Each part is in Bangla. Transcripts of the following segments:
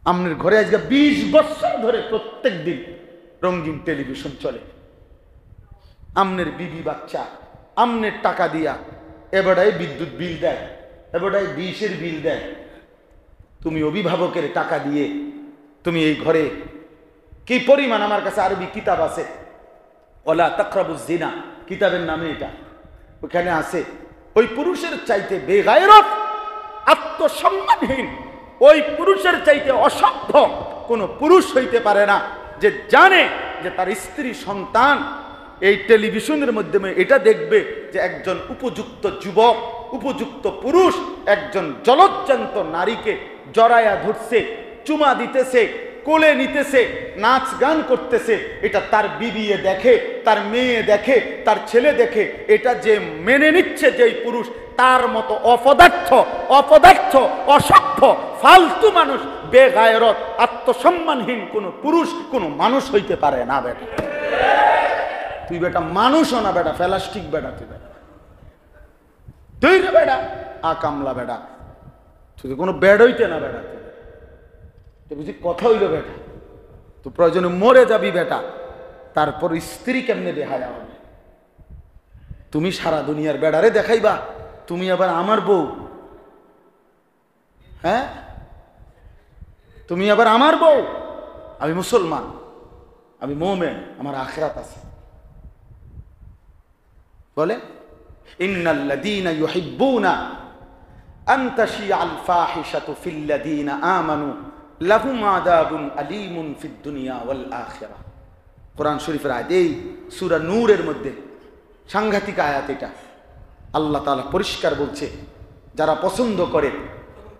আপনার ঘরে আজকে 20 বছর ধরে প্রত্যেক দিন রঙিন টেলিভিশন চলে। আমনের বিবি বাচ্চা আমনের টাকা দিয়া এবারে বিদ্যুৎ বিল দেয়, এবারে ডিশের বিল দেয়। তুমি অভিভাবকের টাকা দিয়ে তুমি এই ঘরে কি পরিমাণ, আমার কাছে আরবি কিতাব আছে, ওয়ালা তাকরাবুজ জিনা কিতাবের নামে এটা, ওখানে আছে ওই পুরুষের চাইতে বেগায়রত, আত্মসম্মানহীন, ওই পুরুষের চাইতে অসভ্য কোনো পুরুষ হইতে পারে না, যে জানে যে তার স্ত্রী সন্তান এই টেলিভিশনের মাধ্যমে এটা দেখবে যে একজন উপযুক্ত যুবক, উপযুক্ত পুরুষ একজন জলজ্জান্ত নারীকে জড়ায়া ধরছে, চুমা দিতেছে, কোলে নিতেছে, নাচ গান করতেছে। এটা তার বিবিয়ে দেখে, তার মেয়ে দেখে, তার ছেলে দেখে। এটা যে মেনে নিচ্ছে যেই পুরুষ, তার মতো অপদার্থ, অসভ্য, ফালতু মানুষ, বেগায়রত, আত্মসম্মানহীন কোন পুরুষ কোন মানুষ হইতে পারে না। বেটা তুই বেটা মানুষও না, বেটা প্লাস্টিক বেটা, তুই রে বেটা আকামলা বেটা, তুই কোনো বেড হইতে না বেটা, তুই বুঝি কথা হইল বেটা, তুই প্রয়োজনে মরে যাবি বেটা, তারপর স্ত্রী কেমনে বেহায়া হবে? তুমি সারা দুনিয়ার বেড়ারে দেখাইবা, তুমি আবার আমার বউ, হ্যাঁ তুমি আবার আমার বউ। আমি মুসলমান, আমি মুমিন, আমার আখিরাত আছে। বলে ইন্নাল্লাযীনা ইউহিব্বুনা আন তাশিআল ফাহিশাতু ফিল্লাযীনা আমানু লাহুম আযাবুন আলীমুন ফিদ দুনিয়া ওয়াল আখিরাহ। কোরআন শরীফের আয়াত, এই সূরা নূরের মধ্যে সাংঘাতিক আয়াত এটা। আল্লাহ তাআলা পরিষ্কার বলছে, যারা পছন্দ করে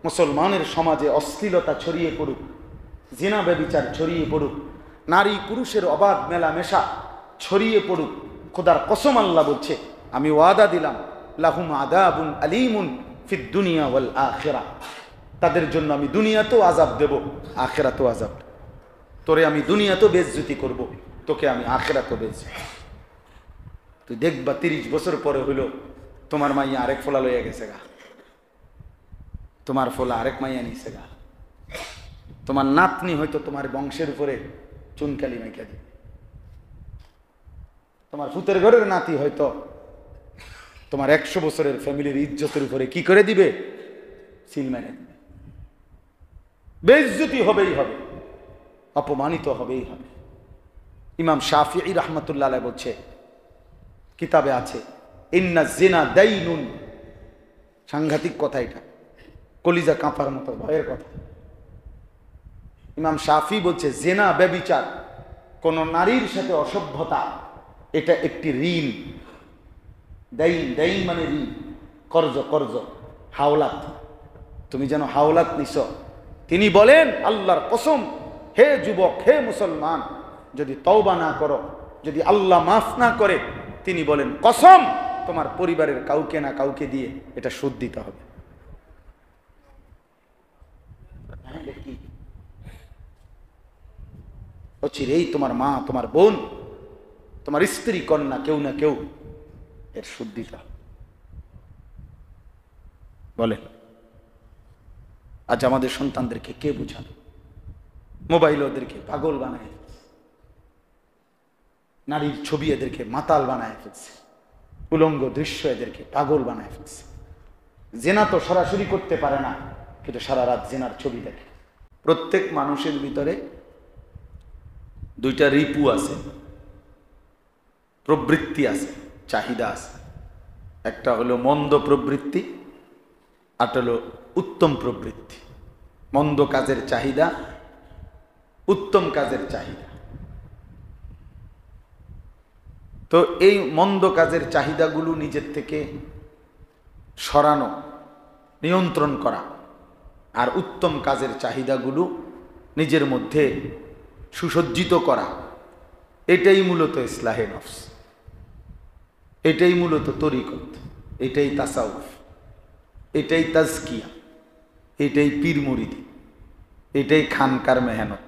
মুসলমানের সমাজে অশ্লীলতা ছড়িয়ে পড়ুক, জিনা ব্যভিচার ছড়িয়ে পড়ুক, নারী পুরুষের অবাধ মেলামেশা ছড়িয়ে পড়ুক, খোদার কসম আল্লাহ বলছে আমি ওয়াদা দিলাম, লাহুম আযাবুন আলীমুন ফিদ দুনিয়া ওয়াল আখিরাহ, তাদের জন্য আমি দুনিয়াতেও আযাব দেব, আখিরাতেও আযাব। তোরে আমি দুনিয়াতেও বেইজ্জতি করব, তোকে আমি আখিরাতেও বেইজ্জতি। তুই দেখবা 30 বছর পরে হইল তোমার মাইয়া আরেক ফোলা লইয়া গেছে গা, তোমার ফোলা আরেক মাইয়া নিছে গা, তোমার নাতনি হয়তো তোমার বংশের উপরে চুনকালি মাইকা দিবে, তোমার ফুতের ঘরের নাতি হয়তো তোমার 100 বছরের ফ্যামিলির ইজ্জতের উপরে কি করে দিবে, সিল মেনে দিবে। বেইজ্জতি হবেই হবে, অপমানিত হবেই হবে। ইমাম শাফিঈ রাহমাতুল্লাহ আলাইহি বলছে, কিতাবে আছে, ইন্না জিনা দাইনুন, সাংঘাতিক কথা এটা, কলিজা কাঁপার মতো ভয়ের কথা। ইমাম শাফি বলছে, জিনা ব্যভিচার, কোন নারীর সাথে অসভ্যতা, এটা একটি ঋণ। দাইন, দাইন মানে ঋণ, কর্জ, কর্জ, হাওলাত, তুমি যেন হাওলাত নিছ। তিনি বলেন আল্লাহর কসম, হে যুবক, হে মুসলমান, যদি তওবা না করো, যদি আল্লাহ মাফ না করে, তিনি বলেন কসম, তোমার পরিবারের কাউকে না কাউকে দিয়ে এটা শোধ দিতে হবে। অচিরেই তোমার মা, তোমার বোন, তোমার স্ত্রী, কন্যা, কেউ না কেউ এর শোধ দিতে হবে। বলেন আজ আমাদের সন্তানদেরকে কে বুঝাবে? মোবাইল ওদেরকে পাগল বানায় ফেলছে, নারীর ছবি এদেরকে মাতাল বানায় ফেলছে, উলঙ্গ দৃশ্য এদেরকে পাগল বানায় ফেলছে। জেনা তো সরাসরি করতে পারে না, কিন্তু সারা রাত জেনার ছবি দেখে। প্রত্যেক মানুষের ভিতরে দুইটা রিপু আছে, প্রবৃত্তি আছে, চাহিদা আছে। একটা হলো মন্দ প্রবৃত্তি, আর হলো উত্তম প্রবৃত্তি। মন্দ কাজের চাহিদা, উত্তম কাজের চাহিদা। তো এই মন্দ কাজের চাহিদাগুলো নিজের থেকে সরানো, নিয়ন্ত্রণ করা, আর উত্তম কাজের চাহিদাগুলো নিজের মধ্যে সুসজ্জিত করা, এটাই মূলত ইসলাহে নফস, এটাই মূলত তরিকত, এটাই তাসাউফ, এটাই তাজকিয়া, এটাই পীর মুরিদি, এটাই খানকার মেহনত,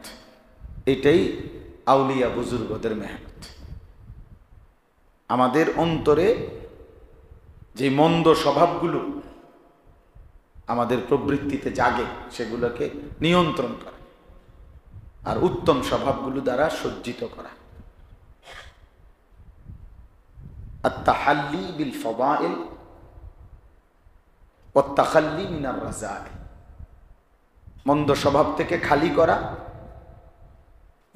এটাই আউলিয়া বুজুর্গদের মেহনত। আমাদের অন্তরে যে মন্দ স্বভাবগুলো আমাদের প্রবৃত্তিতে জাগে, সেগুলোকে নিয়ন্ত্রণ করে। আর উত্তম স্বভাবগুলো দ্বারা সজ্জিত করা। আত-তাহাল্লি বিল ফাদাইল ওয়াত তাখাল্লি মিনার রাযাইল, মন্দ স্বভাব থেকে খালি করা,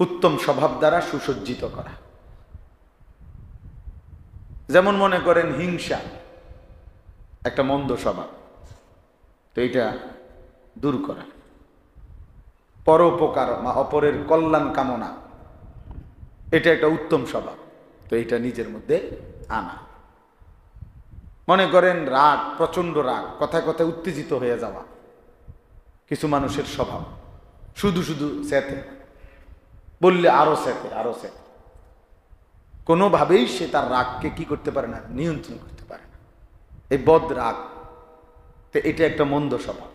উত্তম স্বভাব দ্বারা সুসজ্জিত করা। যেমন মনে করেন হিংসা একটা মন্দ স্বভাব, তো এটা দূর করা। পরোপকার বা অপরের কল্যাণ কামনা, এটা একটা উত্তম স্বভাব, তো এটা নিজের মধ্যে আনা। মনে করেন রাগ, প্রচন্ড রাগ, কথায় কথায় উত্তেজিত হয়ে যাওয়া কিছু মানুষের স্বভাব, শুধু শুধু সেতে বললে আরো সেতে আরো সেতে, কোনোভাবেই সে তার রাগকে কি করতে পারে না, নিয়ন্ত্রণ করতে পারে না, এই বদ রাগ। তো এটা একটা মন্দ স্বভাব,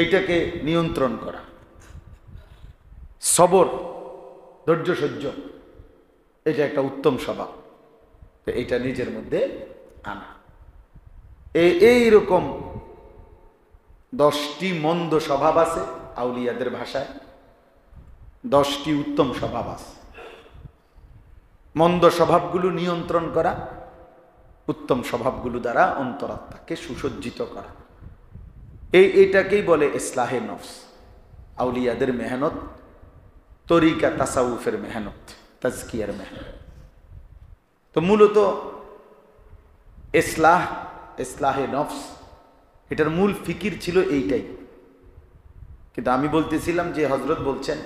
এইটাকে নিয়ন্ত্রণ করা। সবর, ধৈর্য সহ্য, এটা একটা উত্তম স্বভাব, তো এটা নিজের মধ্যে আনা। এইরকম 10টি মন্দ স্বভাব আছে আউলিয়াদের ভাষায়, 10টি উত্তম স্বভাব আছে। মন্দ স্বভাবগুলো নিয়ন্ত্রণ করা, উত্তম স্বভাবগুলো দ্বারা অন্তরাত্মাকে সুসজ্জিত করা, এইটাকেই বলে ইসলাহে নফস। আউলিয়াদের মেহনত, তরিকা তাসাউফের মেহনত, তাজকিয়ার মেহনত। তো মূলত ইসলাহে নফস, এটার মূল ফিকির ছিল এইটাই। কিন্তু আমি বলতেছিলাম যে হজরত বলছেন,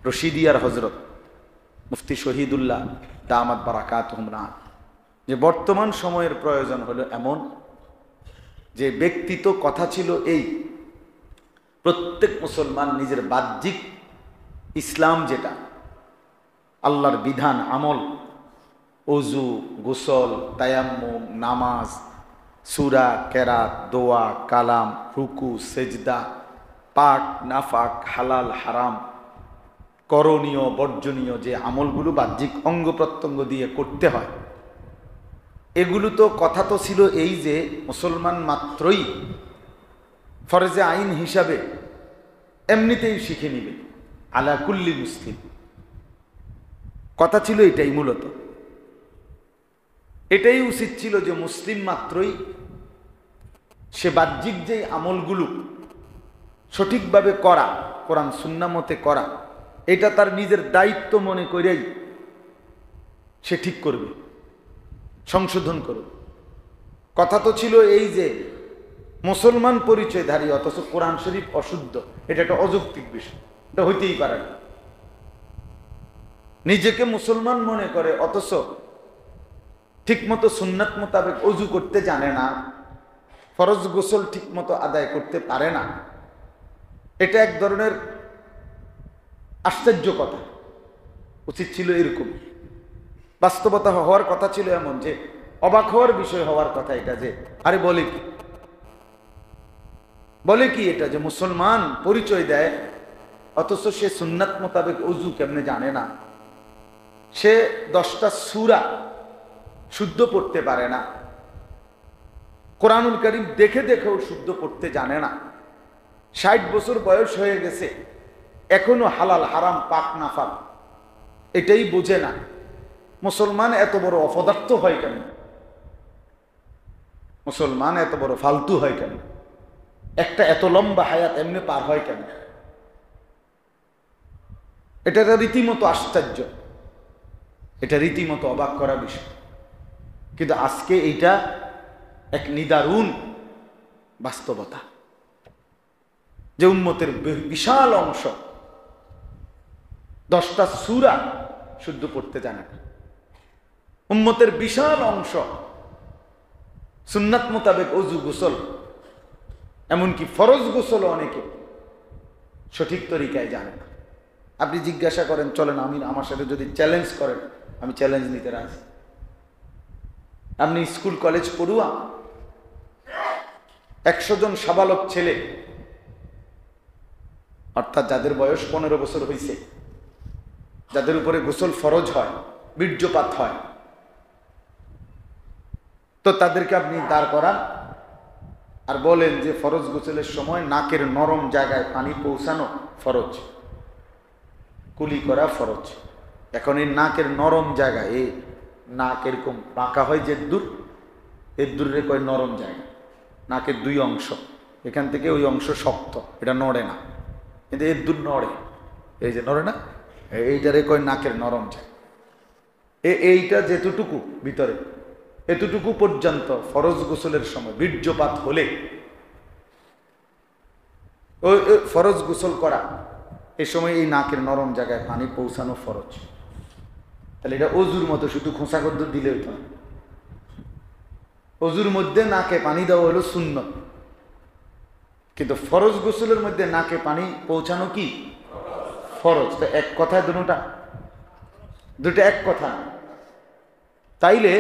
রশিদিয়ার হজরত মুফতি শহীদুল্লাহ দামাত বারাকাতুহুম, যে বর্তমান সময়ের প্রয়োজন হলো এমন যে ব্যক্তি তো কথা ছিল এই, প্রত্যেক মুসলমান নিজের বাহ্যিক ইসলাম যেটা আল্লাহর বিধান আমল, ওযু, গোসল, তায়াম্মুম, নামাজ, সূরা, কেরাত, দোয়া, কালাম, রুকু, সেজদা, পাক নাফাক, হালাল হারাম, করণীয় বর্জনীয় যে আমলগুলো বাহ্যিক অঙ্গ প্রত্যঙ্গ দিয়ে করতে হয়, এগুলো তো কথা তো ছিল এই যে মুসলমান মাত্রই ফরজে আইন হিসাবে এমনিতেই শিখে নিবে, আলা কুল্লি মুসলিম। কথা ছিল এটাই, মূলত এটাই উচিত ছিল যে মুসলিম মাত্রই সে বাহ্যিক যে আমলগুলো সঠিকভাবে করা, কোরআন সুন্নাহ মতে করা, এটা তার নিজের দায়িত্ব মনে করেই সে ঠিক করবে, সংশোধন করবে। কথা তো ছিল এই যে মুসলমান পরিচয়ধারী অথচ কোরআন শরীফ অশুদ্ধ, এটা একটা অযৌক্তিক বিষয়, এটা হইতেই পারে না। নিজেকে মুসলমান মনে করে অথচ ঠিকমতো সুন্নাত মোতাবেক ওযু করতে জানে না, ফরজ গোসল ঠিকমতো আদায় করতে পারে না, এটা এক ধরনের আশ্চর্য কথা। উচিত ছিল এরকম, বাস্তবতা হওয়ার কথা ছিল এমন যে অবাক হওয়ার বিষয় হওয়ার কথা এটা, যে আরে বলে কি এটা যে মুসলমান পরিচয় দেয় অথচ সে সুন্নাত মোতাবেক ওযু কেমনে জানে না, সে 10টা সূরা শুদ্ধ পড়তে পারে না, কোরআনুল কারীম দেখে দেখেও শুদ্ধ পড়তে জানে না, 60 বছর বয়স হয়ে গেছে, এখনো হালাল হারাম পাক নাফাক এটাই বোঝে না। মুসলমান এত বড় অপদার্থ হয় কেন? মুসলমান এত বড় ফালতু হয় কেন? একটা এত লম্বা হায়াত এমনি পার হয় কেন? এটা রীতিমতো আশ্চর্য, এটা রীতিমতো অবাক করা বিষয়। কিন্তু আজকে এইটা এক নিদারুণ বাস্তবতা যে উম্মতের বিশাল অংশ 10টা সূরা শুদ্ধ পড়তে জানে না, উম্মতের বিশাল অংশ সুন্নাত মোতাবেক ওযু গোসল, এমনকি ফরজ গোসল অনেকে সঠিক তরিকায় জানে না। আপনি জিজ্ঞাসা করেন, চলেন আমার সাথে যদি চ্যালেঞ্জ করেন, আমি চ্যালেঞ্জ নিতে রাজি। আপনি স্কুল কলেজ পড়ুয়া 100 জন সাবালক ছেলে, অর্থাৎ যাদের বয়স 15 বছর হয়েছে, যাদের উপরে গোসল ফরজ হয়, বীর্যপাত হয়, তো তাদেরকে আপনি দাঁড় করান আর বলেন যে ফরজ গোসলের সময় নাকের নরম জায়গায় পানি পৌঁছানো ফরজ, কুলি করা ফরজ। এখন এই নাকের নরম জায়গা, এই নাক এরকম বাঁকা হয় যে দূর, এর দূরে কয় নরম জায়গা। নাকের দুই অংশ, এখান থেকে ওই অংশ শক্ত, এটা নড়ে না, কিন্তু এর দূর নড়ে, এই যে নড়ে না, এইটারে কয় নাকের নরম জায়গা। এইটা যেতটুকু ভিতরে, এতটুকু পর্যন্ত ফরজ গোসলের সময় বীর্যপাত হলে ওই ফরজ গোসল করা, এই সময় এই নাকের নরম জায়গায় পানি পৌঁছানো ফরজ। তাহলে এটা অজুর মতো শুধু খোঁচা কদ্দুর দিলে হইতো না। অজুর মধ্যে নাকে পানি দেওয়া হলো সুন্নত, কিন্তু ফরজ গোসলের মধ্যে নাকে পানি পৌঁছানো কি ফরজ। তো এক কথায় দুটা এক কথা। তাইলে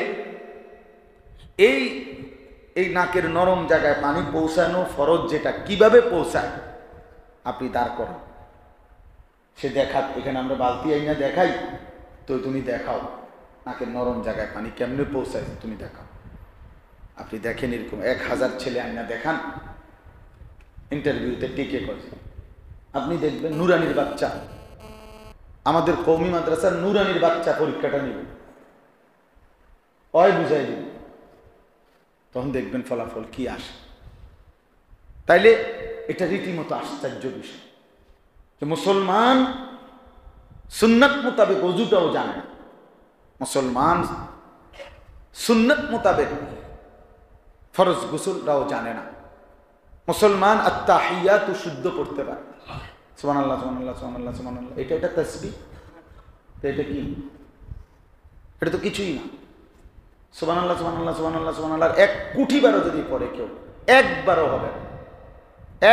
এই নাকের নরম জায়গায় পানি পৌঁছানো ফরজ, যেটা কিভাবে পৌঁছায় আপনি দাঁড় করেন, সে দেখাক। এখানে আমরা বালতি আইনা দেখাই, তো তুমি দেখাও নাকের নরম জায়গায় পানি কেমনে পৌঁছায়, তুমি দেখাও। আপনি দেখেন এরকম 1000 ছেলে আইনা দেখান, ইন্টারভিউতে টিকে করে, আপনি দেখবেন নুরানির বাচ্চা, আমাদের কওমি মাদ্রাসার নুরানির বাচ্চা পরীক্ষাটা নেবে, ওই বুঝাই দিবে, তখন দেখবেন ফলাফল কি আসে। তাইলে এটা রীতিমতো আশ্চর্য বিষয় যে মুসলমান সুন্নাত মোতাবেক ওযুটাও জানে না, মুসলমান সুন্নাত মোতাবেক ফরজ গোসলটাও জানে না, মুসলমান আত্তাহিয়াত শুদ্ধ করতে পারে, সুবহানাল্লাহ সুবহানাল্লাহ সুবহানাল্লাহ সুবহানাল্লাহ, এটা তাসবিহ। এটা কি? এটা তো কিছুই না। সুবহানাল্লাহ সুবহানাল্লাহ সুবহানাল্লাহ সুবহানাল্লাহ 1 কোটি বারও যদি পড়ে কেউ, একবারও হবে না।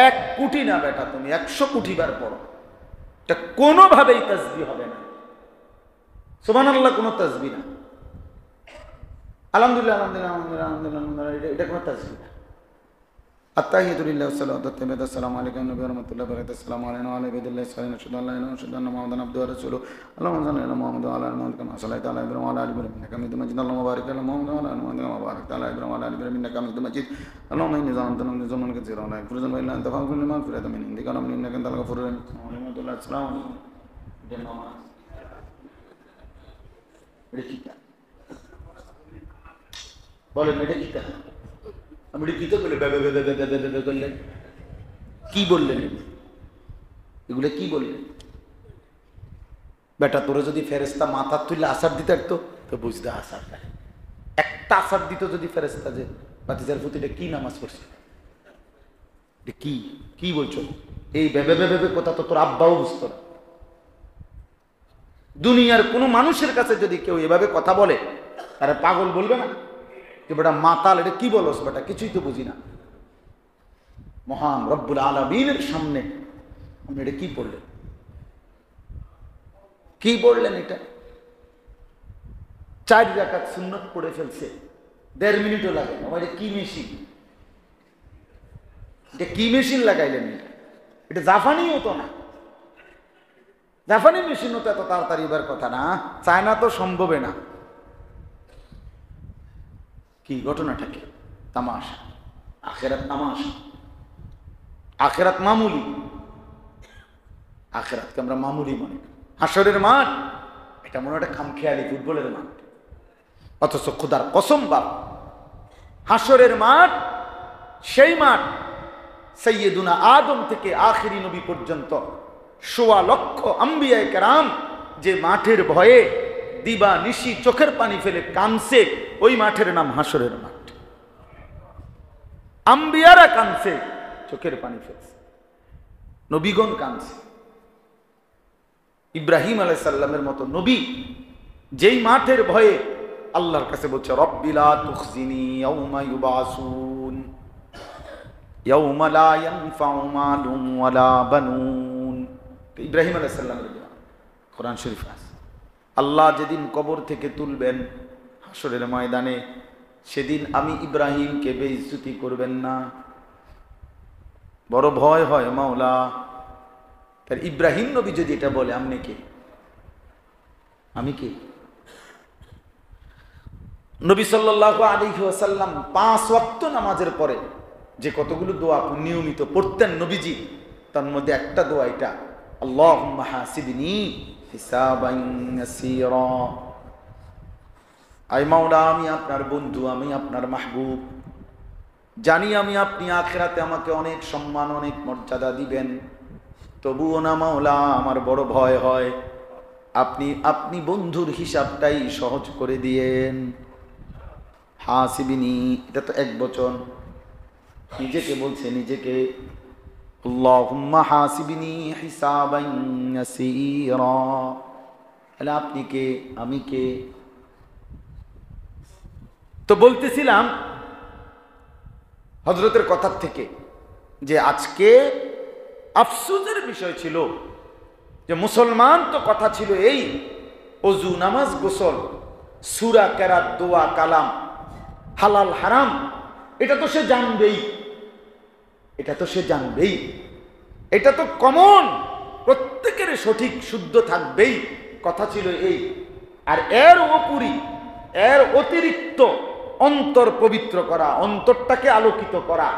1 কোটি না বেটা, তুমি 100 কোটি বার পড়ো, এটা কোনোভাবেই তাসবিহ হবে না। সুবহানাল্লাহ কোনো তাসবিহ না, আলহামদুলিল্লাহ আলহামদুলিল্লাহ আলহামদুলিল্লাহ আলহামদুলিল্লাহ, এটা কোনো তাসবিহ না। আত্তাহিয়াতু লিল্লাহি ওয়া সালাতু ওয়াত-তাইয়্যিবাতু, আসসালামু আলাইকুম নবী ওয়া রাহমাতুল্লাহি ওয়া বারাকাতুহু, আসসালামু আলাইনা ওয়া আলা ইবাদিল্লাহি সালিহিন, আশহাদু আল্লা ইলাহা ইল্লাল্লাহ ওয়া আশহাদু আন্না মুহাম্মাদান আবদুহু ওয়া রাসূলুহু, আল্লাহুম্মা সাল্লি আলা মুহাম্মাদ ওয়া আলা আলি মুহাম্মাদ কামা সাল্লাইতা আলা ইব্রাহিম ওয়া আলা আলি ইব্রাহিম ইন্নাকা হামিদুম মাজিদ, আল্লাহুম্মা বারিক আলা মুহাম্মাদ ওয়া আলা আলি মুহাম্মাদ কামা বারাকতা আলা ইব্রাহিম ওয়া আলা আলি ইব্রাহিম ইন্নাকা হামিদুম মাজিদ, আল্লাহুম্মা ইন্নী যালামতু নাফসি যুলমান কাসীরান ওয়া লা ইয়াগফিরু যুনুবা ইল্লা আনতা ফাগফির লিমান ফাগফিরতা মিন ইনদিকা ওয়া ইন্নাকা আনতাল গফুরুর রহিম। আসসালামু আলাইকুম। এটা নামাজ, এটা কি বলেন, এটা কি? আমি এটা কি তো বলে করলেন, কি বললেন এগুলো, কি বললেন? বেটা তোরা যদি ফেরেস্তা মাথা তুললে আসার দিতে একতো তো বুঝতে, আসার একটা আসার দিত যদি ফেরেস্তা, যে বাতিজার প্রতিটা কি নামাজ পড়ছে, কি কি বলছো, এই ভেবে ভেবে কথা তো তোর আব্বাও বুঝতো না। দুনিয়ার কোনো মানুষের কাছে যদি কেউ এভাবে কথা বলে, তারা পাগল বলবে না যে বেটা মাতাল, এটা কি বলস বেটা, কিছুই তো বুঝি না। মহান রব্বুল আলামিনের সামনে আপনি এটা কি পড়লেন, কি বললেন? এটা 4 রাকাত সুন্নত পড়ে ফেলছে, 1.5 মিনিটও লাগে না। এটা কি মেশিন, এটা কি মেশিন লাগাইলেন? এটা জাপানি হতো না, জাপানি মেশিন হতো এত তাড়াতাড়ি এবার কথা না, চায়না তো সম্ভবে না। কি ঘটনাটা কি? তামাশা, আখেরাত তামাশা, আখেরাত মামুলি, আখেরাতকে আমরা মামুলি মনে করি। হাসরের মাঠ এটা মনে একটা খামখেয়ালি ফুটবলের মাঠ, অথচ খোদার কসম বাপ, হাসরের মাঠ সেই মাঠ সাইয়্যিদুনা আদম থেকে আখিরি নবী পর্যন্ত ১৬ লক্ষ আম্বিয়ায়ে কেরাম যে মাঠের ভয়ে দিবা নিশি চোখের পানি ফেলে কানছে, ওই মাঠের নাম হাসরের মাঠ। আম্বিয়ারা কানছে, চোখের পানি ফেলছে, নবীগণ কানছে। ইব্রাহিম আলাইহিস সালামের মতো নবী যেই মাঠের ভয়ে আল্লাহর কাছে বলছে, রব্বি লা তুখজিনি ইয়াউমা ইউবাসুন ইয়াউমা লা ইয়ানফাউ মালুন ওয়ালা বানুন। ইব্রাহিম আলাইহিস সালামের দোয়া কোরআন শরীফে আছে। আল্লাহ যেদিন কবর থেকে তুলবেন হাসরের ময়দানে, সেদিন আমি ইব্রাহিমকে বেইজ্জতি করবেন না, বড় ভয় হয় মাওলা। তার ইব্রাহিম নবী যদি এটা বলে, আপনি কে? আমি কে? নবী সাল্লাল্লাহু আলাইহি ওয়াসাল্লাম 5 ওয়াক্ত নামাজের পরে যে কতগুলো দোয়া নিয়মিত পড়তেন নবীজি, তার মধ্যে একটা দোয়া এটা, আল্লাহুম্মা হাসিবনি হিসাবান ইয়াসীরা। আয় মাওলা, আমি আপনার বন্ধু, আমি আপনার মাহবুব, জানি আমি আপনি আখিরাতে আমাকে অনেক সম্মান, অনেক মর্যাদা দিবেন। তবুও না মাওলা, আমার বড় ভয় হয়, আপনি বন্ধুর হিসাবটাই সহজ করে দিয়েন। হাসিবিনি, এটা তো এক বচন, নিজেকে বলছে, নিজেকে। আল্লাহুম্মা হাসিবিনি হিসাবান ইয়াসীরা। তাহলে আপনি কে, আমি কে? তো বলতেছিলাম হযরতের কথার থেকে যে আজকে আফসোসের বিষয় ছিল যে মুসলমান তো কথা ছিল এই ওযু, নামাজ, গোসল, সূরা, কেরাত, দোয়া, কালাম, হালাল হারাম, এটা তো সে জানবেই, এটা তো সে জানবেই, এটা তো কমন, প্রত্যেকের সঠিক শুদ্ধ থাকবেই, কথা ছিল এই। আর এর উপরি, এর অতিরিক্ত অন্তর পবিত্র করা, অন্তরটাকে আলোকিত করা,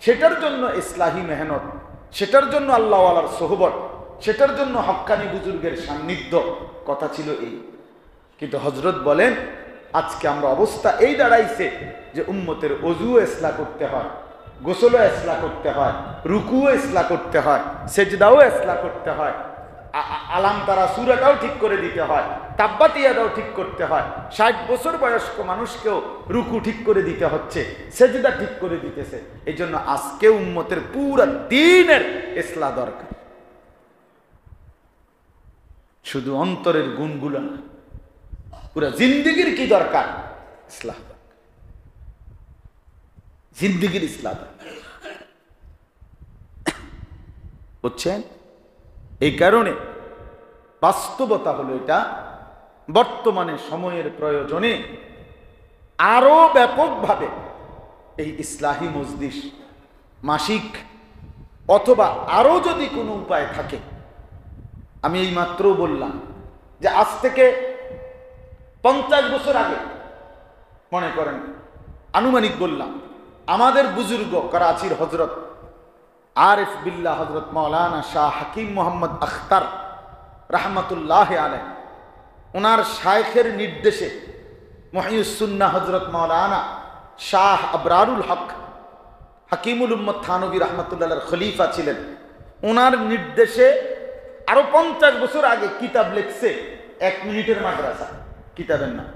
সেটার জন্য ইসলাহি মেহনত, সেটার জন্য আল্লাহওয়ালার সোহবত, সেটার জন্য হক্কানি বুজুর্গের সান্নিধ্য, কথা ছিল এই। কিন্তু হযরত বলেন আজকে আমরা অবস্থা এই দাঁড়াইছে যে উম্মতের ওযুও ইসলাহ করতে হয়, গোসলও ইসলাহ করতে হয়, রুকুও ইসলাহ করতে হয়, সেজদাও ইসলাহ করতে হয়, আলাম তারা সূরাটাও ঠিক করে দিতে হয়, তাব্বাতিয়াটাও ঠিক করতে হয়, 60 বছর বয়স্ক মানুষকেও রুকু ঠিক করে দিতে হচ্ছে, সেজদা ঠিক করে দিতেছে। এই জন্য আজকে উম্মতের পুরা দ্বীনের ইসলাহ দরকার, শুধু অন্তরের গুণগুলো না, পুরা জিন্দেগির কি দরকার? ইসলাহ দরকার, জিন্দেগির ইসলাহ দরকার, বুঝছেন? এই কারণে বাস্তবতা হলো এটা, বর্তমানে সময়ের প্রয়োজনে আরো ব্যাপকভাবে এই ইসলাহি মজলিস মাসিক অথবা আরো যদি কোনো উপায় থাকে, আমি এই মাত্র বললাম যে আজ থেকে 50 বছর আগে, মনে করেন আনুমানিক বললাম, আমাদের বুজুর্গ করাচির হযরত আরিফ বিল্লাহ হযরত মাওলানা শাহ হাকিম মোহাম্মদ আখতার রাহমাতুল্লাহ আলাইহি, ওনার শায়খের নির্দেশে মুহইয়ুস সুন্নাহ হযরত মাওলানা শাহ আবরারুল হক হাকিমুল উম্মত থানভী রাহমাতুল্লাহ আলাইহির খলিফা ছিলেন, ওনার নির্দেশে আরো 50 বছর আগে কিতাব লিখছে 1 মিনিটের মাদ্রাসা। কিতাবের নাম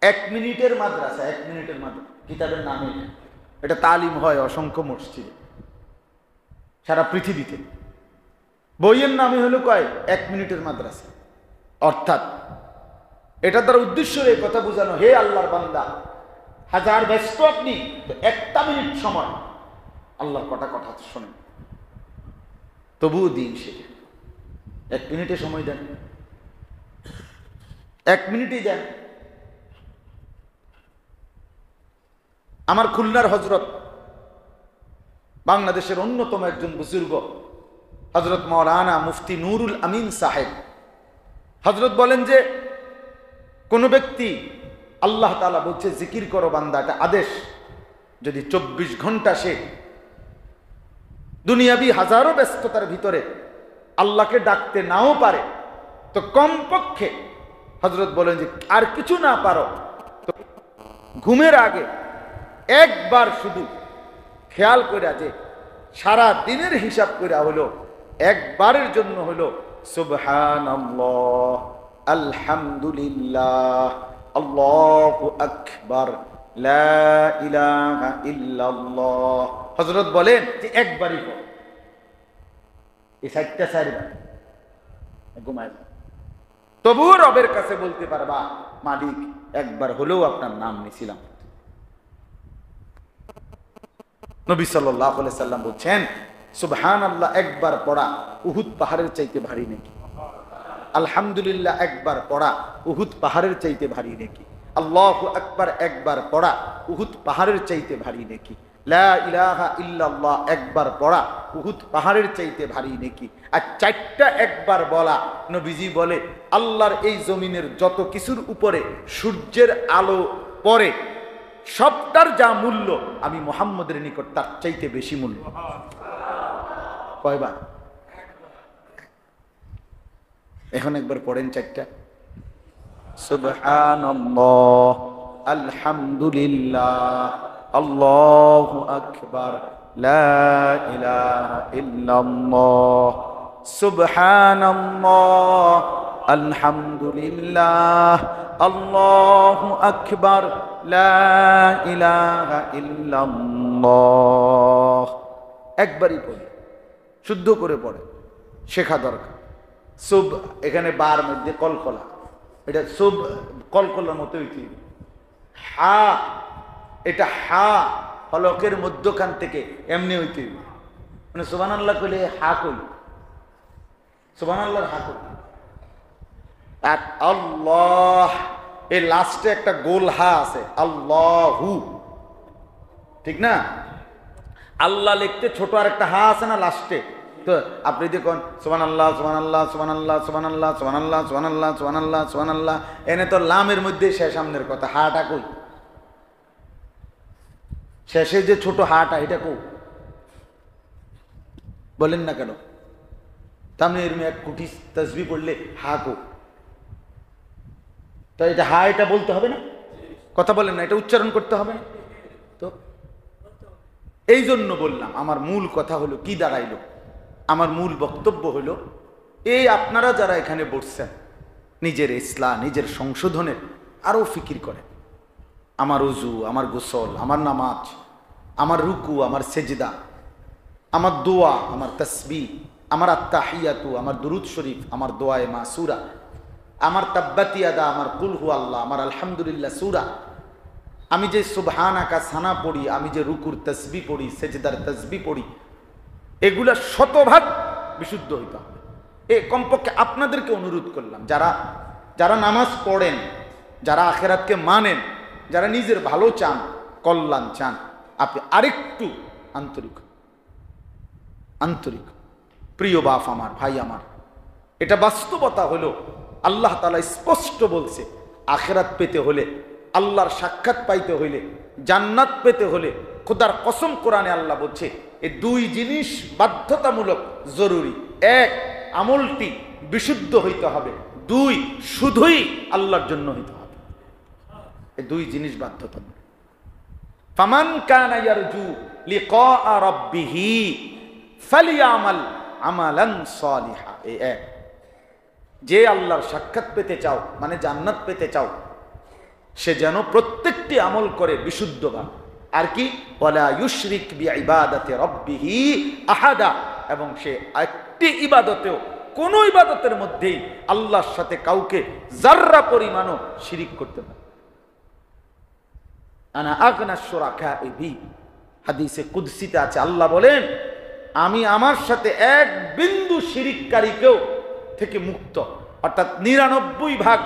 1 মিনিটের মাদ্রাসা, 1 মিনিটের মাদ্রাসা, কিতাবের নাম এটা তালিম হয় অসংখ্য মসজিদে সারা পৃথিবীতে। বইয়ের নামই হলো কয় 1 মিনিটের মাদ্রাসা। অর্থাৎ এটা তার উদ্দেশ্য এই কথা বোঝানো, হে আল্লাহর বান্দা, হাজার ব্যস্ত আপনি, তো 1টা মিনিট সময় আল্লাহর কথা শোনেন, তবুও দিন শেখে। 1 মিনিটে সময় দেন, 1 মিনিটই দেন। আমার খুলনার হযরত, বাংলাদেশের অন্যতম একজন বুজুর্গ হযরত মাওলানা মুফতি নুরুল আমিন সাহেব, হযরত বলেন যে কোন ব্যক্তি, আল্লাহ তাআলা বলছে জিকির করো বান্দা, এটা আদেশ, যদি 24 ঘন্টা সে দুনিয়াবি হাজারো ব্যস্ততার ভিতরে আল্লাহকে ডাকতে নাও পারে, তো কমপক্ষে হযরত বলেন যে আর কিছু না পারো তো ঘুমের আগে একবার শুধু খেয়াল কইরা, যে সারা দিনের হিসাব কইরা হলো একবারের জন্য হলো সুবহানাল্লাহ, আলহামদুলিল্লাহ, আল্লাহু আকবার, লা ইলাহা ইল্লাল্লাহ। হযরত বলেন যে একবারই পড়ো, এই 4টা 4 বার ঘুমায়, তবুও রবের কাছে বলতে পারবা, মালিক একবার হলেও আপনার নাম নিছিলাম। নবী সাল্লাল্লাহু আলাইহি সাল্লাম বলছেন সুবহানাল্লাহ একবার পড়া উহুদ পাহাড়ের চাইতে ভারী নেকি, আলহামদুলিল্লাহ একবার পড়া উহুদ পাহাড়ের চাইতে ভারী নেকি, আল্লাহু আকবার একবার পড়া উহুদ পাহাড়ের চাইতে ভারী নেকি, লা ইলাহা ইল্লাল্লাহ একবার পড়া উহুদ পাহাড়ের চাইতে ভারী নেকি। আর 4টা একবার বলা, নবীজি বলে আল্লাহর এই জমিনের যত কিছুর উপরে সূর্যের আলো পড়ে সবটার যা মূল্য আমি মুহাম্মদের নিকট তার চাইতে বেশি মূল্য। কয়বার? এখন একবার পড়েন চারটা। সুবহানাল্লাহ, আলহামদুলিল্লাহ, আল্লাহু আকবার, লা ইলাহা ইল্লাল্লাহ, সুবহানাল্লাহ, আলহামদুলিল্লাহ, আল্লাহু আকবার, লা ইলাহা ইল্লাল্লাহ। একবারই পড়ে, শুদ্ধ করে পড়ে, শেখা দরকার। সুব এখানে বার মধ্যে কলকলা, এটা সুব কলকলার মতো হইতে। হা এটা হা হলকের মধ্যখান থেকে এমনি হইতে, মানে সুবহানাল্লাহ কইলে হা কই, সুবহানাল্লাহর হা কই। আর আল্লাহ এই লাস্টে একটা গোল হা আছে, আল্লাহু, ঠিক না? আল্লাহ লিখতে ছোট আর একটা হা আছে না লাস্টে? তো আপনি দেখুন সুবহানাল্লাহ সুবহানাল্লাহ সুবহানাল্লাহ সুবহানাল্লাহ সুবহানাল্লাহ সুবহানাল্লাহ সুবহানাল্লাহ সুবহানাল্লাহ, এনে তো লামের মধ্যে শেষ সামনের কথা, হাটা কই? শেষে যে ছোট হাটা এটা কই? বলেন না কেন? তাহলে এরকম এক কোটি তাসবিহ পড়লে হা কো, তো এটা হা, এটা বলতে হবে না? কথা বলেন না, এটা উচ্চারণ করতে হবে না? তো এই জন্য বললাম, আমার মূল কথা হলো কি দাঁড়াইলো, আমার মূল বক্তব্য হলো এই আপনারা যারা এখানে বসছেন, নিজের ইসলাম নিজের সংশোধনের আরো ফিকির করেন। আমার উজু, আমার গোসল, আমার নামাজ, আমার রুকু, আমার সেজদা, আমার দোয়া, আমার তাসবিহ, আমার আত্তাহিয়াতু, আমার দুরুদ শরীফ, আমার দোয়ায়ে মাসুরা, আমার তাব্বাতি আদা, আমার কুল হু আল্লাহ, আমার আলহামদুলিল্লাহ সূরা, আমি যে সুবহানাকা সানা পড়ি, আমি যে রুকুর তাসবিহ পড়ি, সেজদার তাসবিহ পড়ি, এগুলা শতভাগ বিশুদ্ধ হইতে হবে। এ কমপক্ষে আপনাদেরকে অনুরোধ করলাম, যারা যারা নামাজ পড়েন, যারা আখিরাতকে মানেন, যারা নিজের ভালো চান, কল্যাণ চান, আপনি আরেকটু আন্তরিক আন্তরিক। প্রিয় বাপ আমার, ভাই আমার, এটা বাস্তবতা হলো আল্লাহ তাআলা স্পষ্ট বলছে, আখিরাত পেতে হলে, আল্লাহর সাক্ষাৎ পাইতে হইলে, জান্নাত পেতে হলে, খোদার কসম কোরআনে আল্লাহ বলছে এই দুই জিনিস বাধ্যতামূলক জরুরি। এক, আমলটি বিশুদ্ধ হইতে হবে। দুই, শুধুই আল্লাহর জন্য হইতে হবে। এই দুই জিনিস বাধ্যতামূলক। ফামান কানা ইয়ারজু লিকা রাব্বিহি ফালিয়ামাল আমালান সালিহা। এই এক, যে আল্লাহর সাক্ষাৎ পেতে চাও, মানে জান্নাত পেতে চাও, সে যেন প্রত্যেকটি আমল করে বিশুদ্ধভাবে। আর কি? ওয়ালা ইউশরিক বিইবাদাতি রাব্বিহি আহাদা, এবং সে একটি ইবাদতেও, কোন ইবাদতের মধ্যেই আল্লাহর সাথে কাউকে যাররা পরিমাণও শিরিক করতে পারে। আনা আগনা শুরাকাই বি, হাদিসে কুদসিতে আছে, আল্লাহ বলেন আমি আমার সাথে এক বিন্দু শিরিককারীকেও থেকে মুক্ত। অর্থাৎ 99 ভাগ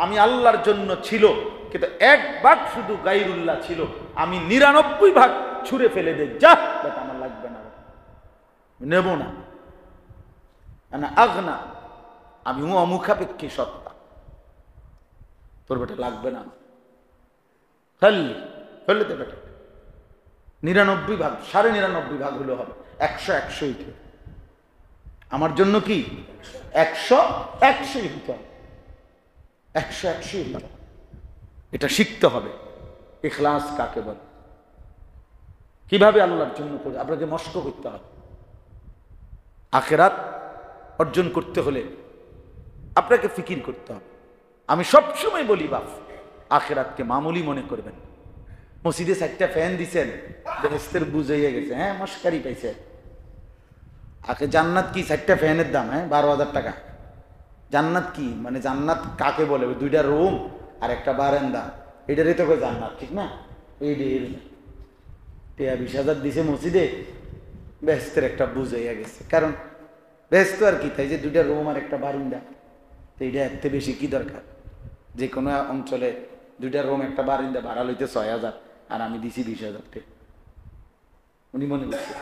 আমি আল্লাহর জন্য ছিল, কিন্তু 1 ভাগ শুধু গায়রুল্লাহ ছিল, আমি 99 ভাগ ছুঁড়ে ফেলে দেই, যা বেটা আমার লাগবে না, নেব না। আগনা, আমি অমুখাপেক্ষী সত্তা, তোর বেটা লাগবে না, ফেললে তো বেটা 99 ভাগ, 99.5 ভাগ হলো হবে 100 হইতে, আমার জন্য কি 100 হইতে হবে, 100 হইতে হবে। এটা শিখতে হবে। ইখলাস কাকে বলে, কিভাবে আল্লাহর জন্য করে আপনাকে মস্ত করতে হবে। আখিরাত অর্জন করতে হলে আপনাকে ফিকির করতে হবে। আমি সবসময় বলি বাপ, আখিরাতকে মামুলি মনে করবেন। মসজিদে 4টা ফ্যান দিছেন, বেহেশতের বুঝাইয়া গেছে, হ্যাঁ মস্কারি পাইছে। আগে জান্নাত কি? 4টা ফ্যানের দাম 12,000 টাকা। জান্নাত কি মানে, জান্নাত কাকে বলে? 2টা রুম আর একটা বারান্দা, এটারই তো জান্নাত, ঠিক না? এই 20,000 দিছে মসজিদে, বেহেশতের একটা বুঝাইয়া গেছে। কারণ বেহেশত আর কি, তাই যে 2টা রুম আর একটা বারান্দা, তো এটা এর থেকে বেশি কি দরকার? যে কোনো অঞ্চলে 2টা রুম একটা বারান্দা ভাড়া লইতে 6,000, আর আমি দিছি 20,000 টাকা। উনি মনে করছে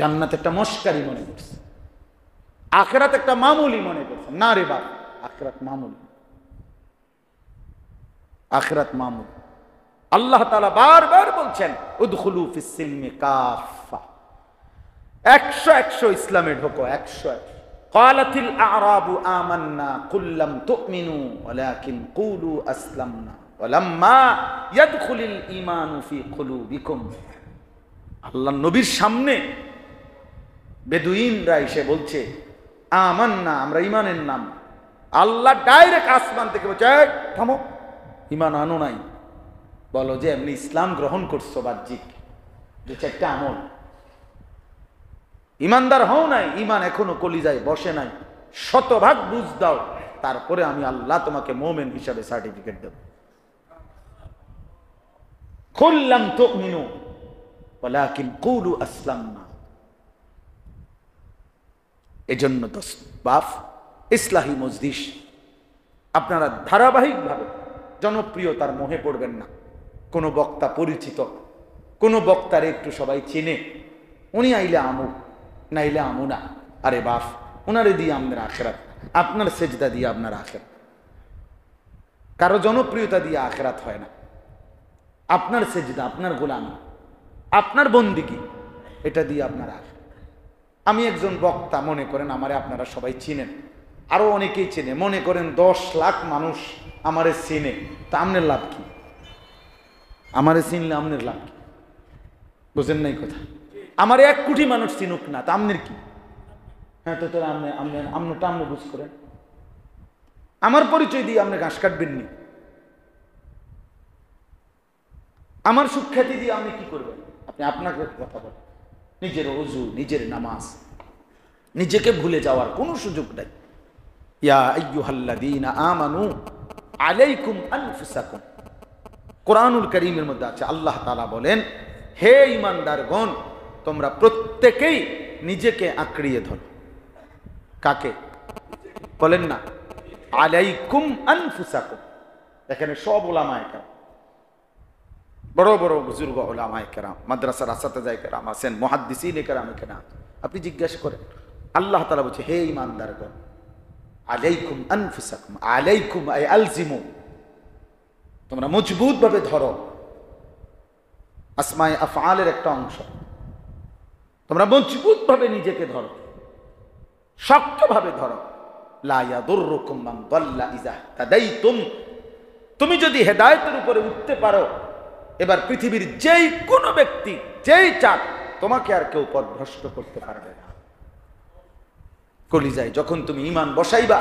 জান্নাত একটা মস্কারি মনে করছে, আখিরাত একটা মামুলি মনে করছে। না রে বাপ, আখিরাত মামুলি, আখিরাত মামুলি। আল্লাহ তাআলা বারবার বলছেন উদখুলু ফিস সিলমি কাফা, 100 ইসলামে ঢোকো, 100। ক্বালাতিল আ'রাবু আমান্না কুল লাম তু'মিনু ওয়ালাকিন কুলু আসলামনা ওয়ালাম্মা ইয়াদখুলিল ঈমানু ফি কুলুবিকুম। আল্লাহর নবীর সামনে বেদুইনরা এসে বলছে আমান্না, আমরা ঈমানের নাম। আল্লাহ ডাইরেক্ট আসমান থেকে বলছে থামো, ঈমান আনো নাই, বলো যে এমনি ইসলাম গ্রহণ করছো বাহ্যিক, যে একটা আমল, ইমানদার হও নাই, ইমান এখনো কলিজায় বসে নাই, শতভাগ বুঝ দাও, তারপরে আমি আল্লাহ তোমাকে মুমিন হিসাবে সার্টিফিকেট দেব। কুল লাম তুমিনু ওয়ালাকিন কুলু আসলামনা। এজন্য দোস্ত বাপ, ইসলাহি মজলিস আপনারা ধারাবাহিকভাবে জনপ্রিয়তার মোহে পড়বেন না। কোনো বক্তা পরিচিত, কোনো বক্তারে একটু সবাই চেনে, উনি আইলে আমু, নাইলে আমু না। আরে বাপ, ওনারে দিয়ে আপনার আখেরাত, আপনার সেজদা দিয়ে আপনার আখেরাত। কারো জনপ্রিয়তা দিয়ে আখেরাত হয় না। আপনার সেজদা, আপনার গোলামি, আপনার বন্দিগি, এটা দিয়ে আপনার আখেরাত। আমি একজন বক্তা, মনে করেন আমারে আপনারা সবাই চিনেন, আরো অনেকেই চেনে, মনে করেন 10 লাখ মানুষ আমারে চেনে, তা আমনের লাভ কি? আমারে চিনলে আমনের লাভ কি? বুঝেন নাই কথা? আমার 1 কোটি মানুষ চিনুক না, তা আমনের কি? হ্যাঁ, তো তোরা আমনটা আমনে বুঝ করেন। আমার পরিচয় দিয়ে আপনি ঘাস কাটবেন নি? আমার সুখ্যাতি দিয়ে আপনি কি করবেন? আপনি আপনাকে কথা বলেন। নিজের ওযু, নিজের নামাজ, নিজেকে ভুলে যাওয়ার কোনো সুযোগ নাই। ইয়া আইয়ুহাল্লাযীনা আমানু আলাইকুম আনফুসাকুম, কোরআনুল কারীমের মধ্যে আছে, আল্লাহ তাআলা বলেন, হে ঈমানদারগণ, তোমরা প্রত্যেকেই নিজেকে আঁকড়িয়ে ধরো। কাকে বলেন না? আলাইকুম আনফুসাকুম। এখানে সব উলামায়ে কেরাম, বড় বড় বুজুর্গ উলামায়ে কেরাম, মাদ্রাসার আসাতিজায়ে কেরাম আছেন, মুহাদ্দিসিনে কেরাম এখানে। আপনি জিজ্ঞাসা করেন, আল্লাহ তাআলা বলছে, হে ঈমানদারগণ, আলাইকুম আনফুসাকুম, আলাইকুম আই আলজিমু, তোমরা মজবুত ভাবে ধরো। আসমায়ে আফআলের একটা অংশ। তোমরা মজবুত ভাবে নিজেকে ধরো, শক্তভাবে ধরো। লা ইয়াদুররুকুম মান দাল্লা ইযা তাদাইতুম, তুমি যদি হেদায়েতের উপরে উঠতে পারো, এবার পৃথিবীর যেই কোনো ব্যক্তি, যেই চাক, তোমাকে আর কেউ পথভ্রষ্ট করতে পারবে না। কলিজায় যখন তুমি ঈমান বসাইবা,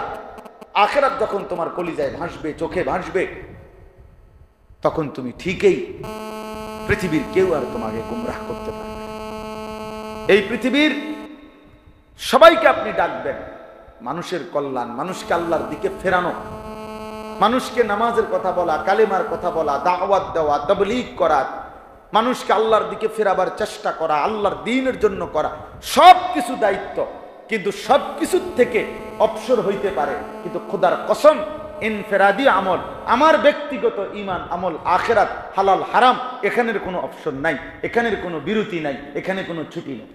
আখিরাত যখন তোমার কলিজায় ভাসবে, চোখে ভাসবে, তখন তুমি ঠিকই পৃথিবীর কেউ আর তোমাকে গুমরাহ করতে পারবে না। এই পৃথিবীর সবাইকে আপনি ডাকবেন মানুষের কল্যাণ, মানুষকে আল্লাহর দিকে ফেরানো, মানুষকে নামাজের কথা বলা, কালেমার কথা বলা, দাওয়াত দেওয়া, তাবলীগ করা, মানুষকে আল্লাহর দিকে ফেরাবার চেষ্টা করা, আল্লাহর দ্বীনের জন্য করা, সব কিছু দায়িত্ব। কিন্তু সব কিছুর থেকে অবসর হইতে পারে, কিন্তু খোদার কসম, ইনফেরাদি আমল, আমার ব্যক্তিগত ঈমান, আমল, আখিরাত, হালাল হারাম, এখানের কোনো অপশন নাই, এখানের কোনো বিরতি নাই, এখানে কোনো ছুটি নেই।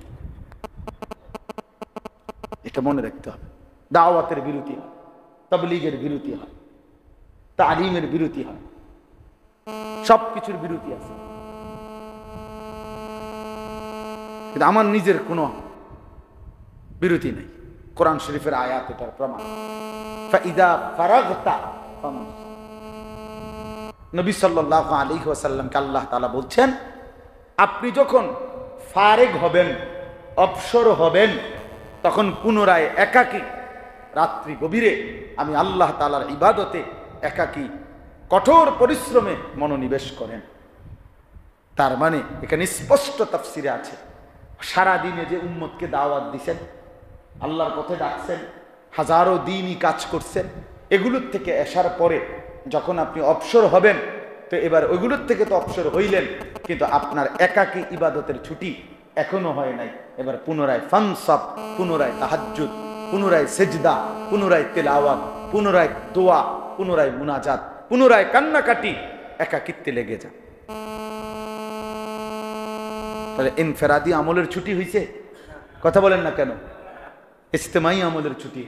এটা মনে রাখতে হবে। দাওয়াতের বিরতি হয়, তাবলীগের বিরতি হয়, তালিমের বিরতি হয়, সবকিছুর বিরতি আছে। কিন্তু আমার নিজের কোনো বিরতি নেই। কোরআন শরীফের আয়াত এটার প্রমাণ। ফাইদা ফারাগতা ফানসব, নবী সাল্লাল্লাহু আলাইহি ওয়াসাল্লামকে আল্লাহ তাআলা বলছেন, আপনি যখন ফারেগ হবেন, অবসর হবেন, তখন পুনরায় একাকী রাত্রি গভীরে আমি আল্লাহ তাআলার ইবাদতে একাকী কঠোর পরিশ্রমে মনোনিবেশ করেন। তার মানে এখানে স্পষ্ট তাফসিরে আছে, সারাদিনে যে উম্মতকে দাওয়াত দিছেন, আল্লাহর পথে ডাকছেন, হাজারো দিনই কাজ করছেন, এগুলোর থেকে আসার পরে যখন আপনি অবসর হবেন, তো এবার ওইগুলোর থেকে তো অবসর হইলেন, কিন্তু আপনার একাকী ইবাদতের ছুটি এখনো হয় নাই। এবার পুনরায় ফানসব, পুনরায় তাহাজ্জুদ, পুনরায় সেজদা, পুনরায় তেলাওয়াত, পুনরায় দোয়া, পুনরায় মুনাজাত, পুনরায় কান্নাকাটি, একাকিত্বে লেগে যান। তাহলে ইনফেরাদি আমলের ছুটি হইছে? কথা বলেন না কেন? ইজতেমাই আমলের ছুটি,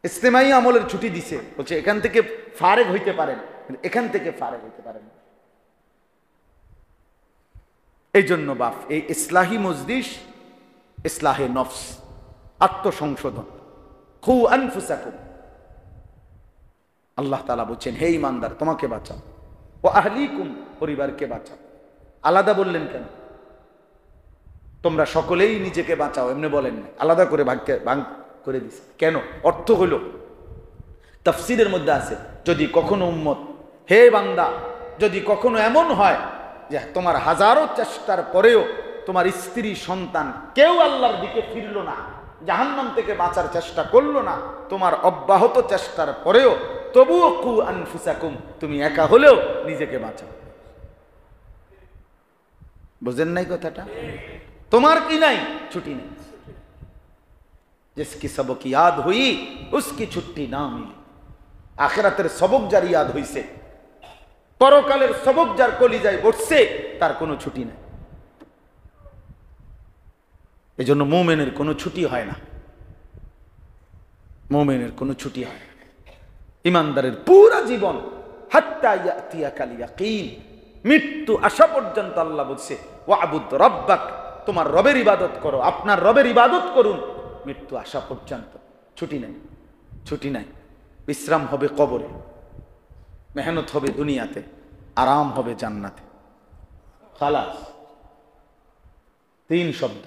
ইজতেমাই আমলের ছুটি দিছে, বলছে এখান থেকে ফারেগ হইতে পারেন, এখান থেকে ফারেগ হইতে পারেন। এই জন্য বাপ, এই ইসলাহি মজলিস, ইসলাহে নফস, আত্মসংশোধন। খু আনফুসাকুম, আল্লাহ তাআলা বলছেন হে ঈমানদার তোমাকে বাঁচাও, ও আহলিকুম পরিবারকে বাঁচাও। আলাদা বললেন কেন? তোমরা সকলেই নিজেকে বাঁচাও এমনি বলেন না, আলাদা করে ভাগ করে দিছে কেন? অর্থ হইল তাফসীরের মধ্যে আছে, যদি কখনো উম্মত, হে বান্দা, যদি কখনো এমন হয় যে তোমার হাজারো চেষ্টার পরেও তোমার স্ত্রী সন্তান কেউ আল্লাহর দিকে ফিরল না, জাহান্নাম থেকে বাঁচার চেষ্টা করলো না, তোমার অব্যাহত চেষ্টার পরেও তবুও কু আনফুসাকুম, তুমি একা হলেও নিজেকে বাঁচাও। বুঝেন নাই কথাটা? তোমার কি নাই? ছুটি নেই। जिसकी सबक याद हुई उसकी छुट्टी ना मिली। আখিরাতের সবক যার ইয়াদ হইছে, পরকালের সবক যার কলিজায় বসছে, তার কোনো ছুটি নাই। এজন্য মুমিনের কোনো ছুটি হয় না, মুমিনের কোনো ছুটি হয় না। ইমানদারের পুরা জীবন হাত্তা ইয়াতিয়াকাল ইয়াকিন, মৃত্যু আসা পর্যন্ত আল্লাহ বলছে ওয়াবুদ রাব্বাক, তোমার রবের ইবাদত করো, আপনার রবের ইবাদত করুন মৃত্যু আসা পর্যন্ত। ছুটি নাই, ছুটি নাই। বিশ্রাম হবে কবরে, মেহনত হবে দুনিয়াতে, আরাম হবে জান্নাতে। খালাস, 3 শব্দ।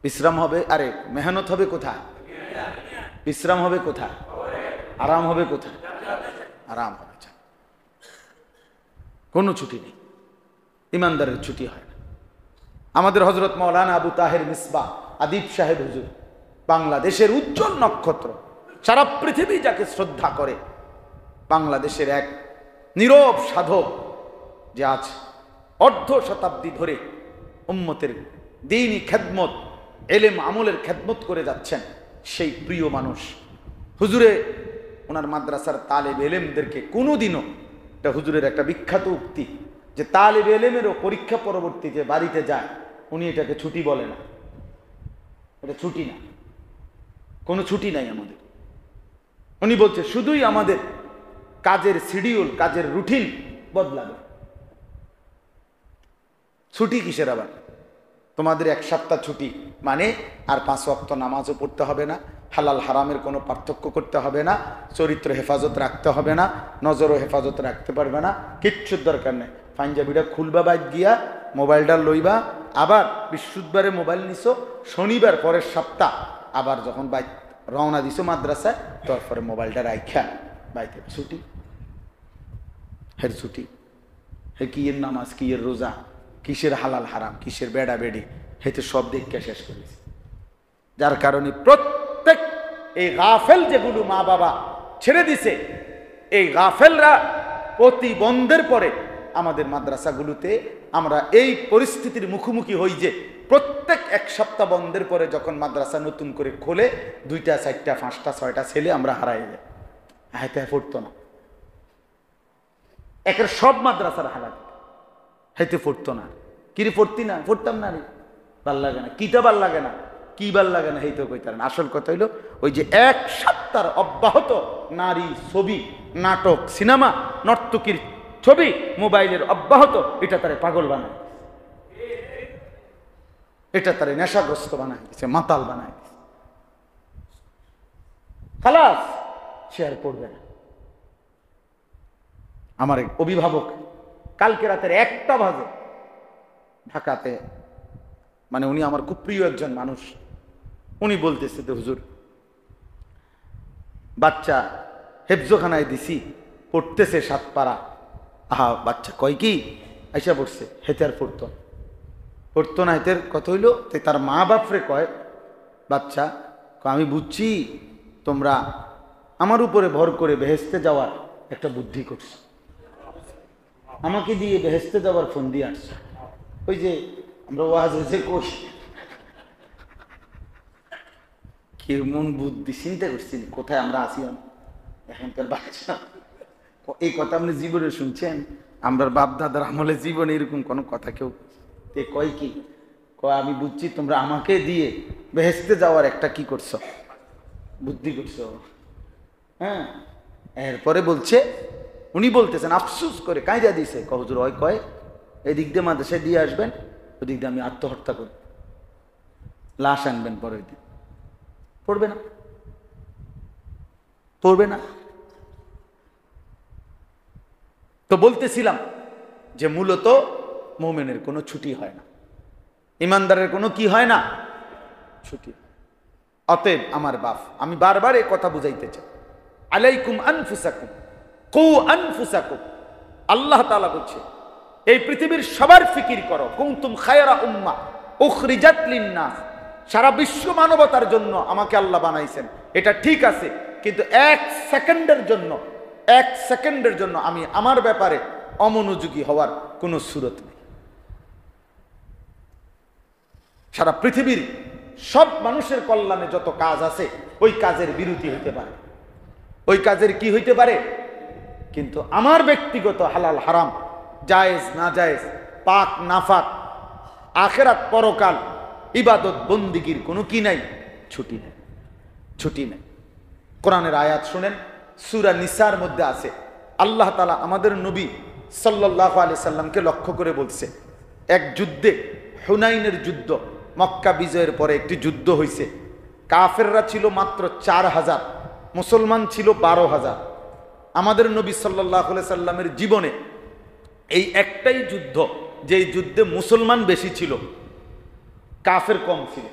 বিশ্রাম হবে, আরে মেহনত হবে কোথায়? বিশ্রাম হবে কোথায়? আরাম হবে কোথায়? আরাম হবে। কোনো ছুটি নেই, ইমানদারের ছুটি হয় না। আমাদের হযরত মাওলানা আবু তাহের মিসবাহ আদিব সাহেব হুজুর, বাংলাদেশের উজ্জ্বল নক্ষত্র, সারা পৃথিবী যাকে শ্রদ্ধা করে, বাংলাদেশের এক নীরব সাধক, যে আজ অর্ধ শতাব্দী ধরে উম্মতের দ্বীনি খেদমত, এলেম আমলের খেদমত করে যাচ্ছেন, সেই প্রিয় মানুষ হুজুরে ওনার মাদ্রাসার তালেব এলেমদেরকে কোনোদিনও, এটা হুজুরের একটা বিখ্যাত উক্তি, যে তালেব এলেমেরও পরীক্ষা পরবর্তী যে বাড়িতে যায়, উনি এটাকে ছুটি বলে না, এটা ছুটি না, কোনো ছুটি নাই আমাদের। উনি বলছে শুধুই আমাদের কাজের শিডিউল, কাজের রুটিন বদলাবে। ছুটি কিসের আবার? তোমাদের 1 সপ্তাহ ছুটি মানে আর 5 ওয়াক্ত নামাজও পড়তে হবে না, হালাল হারামের কোনো পার্থক্য করতে হবে না, চরিত্র হেফাজত রাখতে হবে না, নজরও হেফাজত রাখতে পারবে না, কিচ্ছুর দরকার নেই। পাঞ্জাবিটা খুলবা, বাইক গিয়া মোবাইলটা লইবা, আবার বৃহস্পতিবারে মোবাইল নিছো, শনিবার পরের সপ্তাহ আবার যখন বাইক রওনা দিছো মাদ্রাসায়, তারপরে মোবাইলটা রাইখা বাইতে ছুটি। হের ছুটি, হে কি এর নামাজ, কি এর রোজা, কিসের হালাল হারাম, কিসের বেড়া বেড়ি, হেতে সব দেখকে শেষ করেছে। যার কারণে প্রত্যেক এই গাফেল যেগুলো মা বাবা ছেড়ে দিছে, এই গাফেলরা প্রতিবন্ধের পরে আমাদের মাদ্রাসাগুলোতে আমরা এই পরিস্থিতির মুখোমুখি হই যে প্রত্যেক 1 সপ্তাহ বন্ধের পরে যখন মাদ্রাসা নতুন করে খোলে, 2টা 4টা 5টা 6টা ছেলে আমরা হারাই যাই। হাইতে পড়তো না, একের সব মাদ্রাসার হালাত, হাইতে পড়তো না। কিরে পড়তি না? পড়তাম না রে, ভাল লাগে না। কিটা ভাল লাগে না? কি ভাল লাগে না হেইতো কইতার না। আসল কথা হইলো ওই যে 1 সপ্তাহ অব্যাহত নারী ছবি, নাটক, সিনেমা, নর্তকীর ছবি মোবাইলের অব্যাহত, এটা তারে পাগল বানায়, এটা তারে নেশাগ্রস্ত বানায় দিচ্ছে, মাতাল বানায় দিচ্ছে। খালাস, সে আর পড়বে না। আমার এক অভিভাবক কালকে রাতের 1টা বাজে ঢাকাতে, মানে উনি আমার খুব প্রিয় একজন মানুষ, উনি বলতেছে তো হুজুর বাচ্চা হেফজোখানায় দিছি, পড়তেছে 7 পারা। আহা, বাচ্চা কয় কি আইসা পড়ছে, হেতে আর পড়তো না। হেতের কথা হইলো তার মা বাপরে কয়, বাচ্চা আমি বুঝছি তোমরা আমার উপরে ভর করে বেহেস্তে যাওয়ার একটা বুদ্ধি করছো, আমাকে দিয়ে বেহেস্তে যাওয়ার ফোন দিয়ে আসছো। ওই যে আমরা ওয়াজ হয়েছে কোষ, কেমন বুদ্ধি চিন্তা করছি, কোথায় আমরা আসি এখনকার বাচ্চা। এই কথা আপনি জীবনে শুনছেন? আমরা বাপ দাদার আমলে জীবনে এরকম কোনো কথা কেউ কয় কি? আমি বুঝছি তোমরা আমাকে দিয়ে বেহেস্তে যাওয়ার একটা কি করছো, বুদ্ধি করছো। হ্যাঁ, এরপরে বলছে, উনি বলতেছেন আফসুস করে কাঁদা দিছে, হুজুর ওই কয় এদিক দিয়ে মাদ্রাসায় দিয়ে আসবেন, ওদিক দিয়ে আমি আত্মহত্যা করি, লাশ আনবেন পরের দিন, পড়বে না, পড়বে না। তো বলতেছিলাম যে মূলত মুমিনের কোনো ছুটি হয় না, ইমানদারের কোনো কি হয় না, ছুটি। অতএব আমার বাপ, আমি বারবার এই কথা বুঝাইতে চাই, আলাইকুম আনফুসাকুম কু আনফুসাকুম। আল্লাহ তাআলা বলছে এই পৃথিবীর সবার ফিকির করো, কুনতুম খায়রা উম্মাহ উখরিজাত লিন-নাস। সারা বিশ্ব মানবতার জন্য আমাকে আল্লাহ বানাইছেন, এটা ঠিক আছে, কিন্তু এক সেকেন্ডের জন্য আমি আমার ব্যাপারে অমনোযোগী হওয়ার কোনো সুরত নেই। সারা পৃথিবীর সব মানুষের কল্যাণে যত কাজ আছে ওই কাজের বিরতি হইতে পারে, ওই কাজের কি হইতে পারে, কিন্তু আমার ব্যক্তিগত হালাল হারাম, জায়েজ না জায়েজ, পাক নাফাক, আখিরাত পরকাল, ইবাদত বন্দিগির কোনো কি নাই, ছুটি নেই, ছুটি নেই। কোরআনের আয়াত শুনেন, সূরা নিসার মধ্যে আছে, আল্লাহ তাআলা আমাদের নবী সাল্লাল্লাহু আলাইহি সাল্লামকে লক্ষ্য করে বলছে, এক যুদ্ধে, হুনাইনের যুদ্ধ, মক্কা বিজয়ের পরে একটি যুদ্ধ হয়েছে। কাফেররা ছিল মাত্র 4000, মুসলমান ছিল 12000। আমাদের নবী সাল্লাল্লাহু আলাইহি সাল্লামের জীবনে এই একটাই যুদ্ধ, যেই যুদ্ধে মুসলমান বেশি ছিল, কাফের কম ছিল।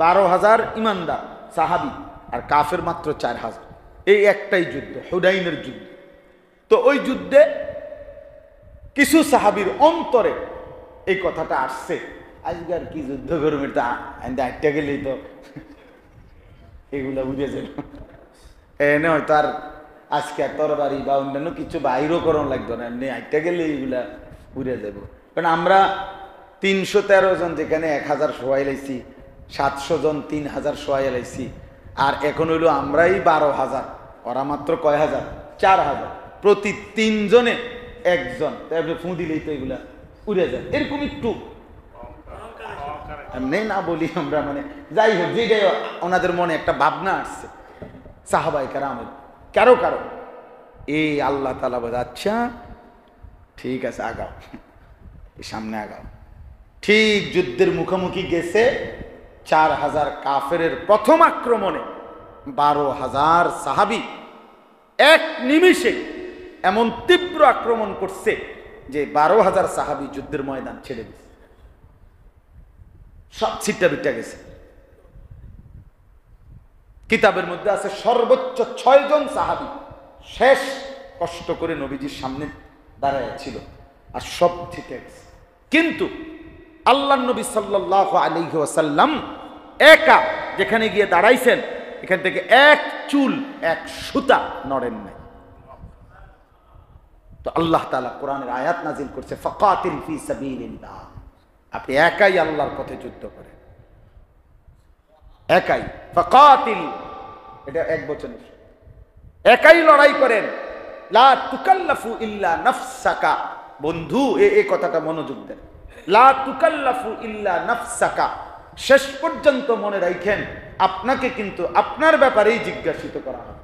12000 ইমানদার সাহাবী আর কাফের মাত্র 4000। এই একটাই যুদ্ধ, হুনাইনের যুদ্ধ। তো ওই যুদ্ধে কিছু সাহাবীর অন্তরে এই কথাটা আসছে, আজকে আর কি যুদ্ধ করবে, আটটা গেলেই তো এগুলা বুঝে যাবে, এনে হয়তো আর আজকে আর তরবারি বা অন্যান্য কিছু বাইরও করানো লাগতো না, এমনি আটটা গেলে এইগুলা উড়ে যাব। কারণ আমরা 313 জন যেখানে 1000 সোয়াই লাইছি, 700 জন 3000 সোয়াই লাইছি, আর এখন হইলো আমরাই 12000, ওরা মাত্র কয় হাজার, 4000, প্রতি 3 জনে 1 জন, তারপরে ফু দিলেই তো এগুলা উড়ে যায়। এরকম একটু এমনি না বলি আমরা, মানে যাই হোক, যেটাই ওনাদের মনে একটা ভাবনা আসছে সাহাবায়ে কেরামের, কারো কারো এই আল্লাহ তাআলা বলে, আচ্ছা ঠিক আছে আগাও, সামনে আগাও। ঠিক যুদ্ধের মুখোমুখি গেছে 4000 কাফেরের প্রথম আক্রমণে 12000 সাহাবী এক নিমিষে এমন তীব্র আক্রমণ করছে যে 12000 সাহাবী যুদ্ধের ময়দান ছেড়ে দিয়েছে, সব ছিটটা বিটটা গেছে। কিতাবের মধ্যে আছে সর্বোচ্চ 6 জন সাহাবী শেষ কষ্ট করে নবীজির সামনে দাঁড়ায় ছিল, আর সব ছিটে গেছে। কিন্তু আল্লাহর নবী সাল্লাল্লাহু আলাইহি ওয়াসাল্লাম একা যেখানে গিয়ে দাঁড়াইছেন, এখান থেকে এক চুল, এক সুতা নড়েন নাই। তো আল্লাহ তাআলা কোরআনের আয়াত নাজিল করছে, ফাকাতিল ফি সাবিলিল্লাহ, আপনি একাই আল্লাহর পথে যুদ্ধ করেন, একাই। ফাকাতিল, এটা এক বচন, একাই লড়াই করেন। লা তুকাল্লাফু ইল্লা নাফসাকা, বন্ধু এই কথাটা মনোযোগ দেন, লা তুকাল্লাফু ইল্লা নাফসাকা, শেষ পর্যন্ত মনে রাখেন আপনাকে কিন্তু আপনার ব্যাপারেই জিজ্ঞাসিত করা হবে,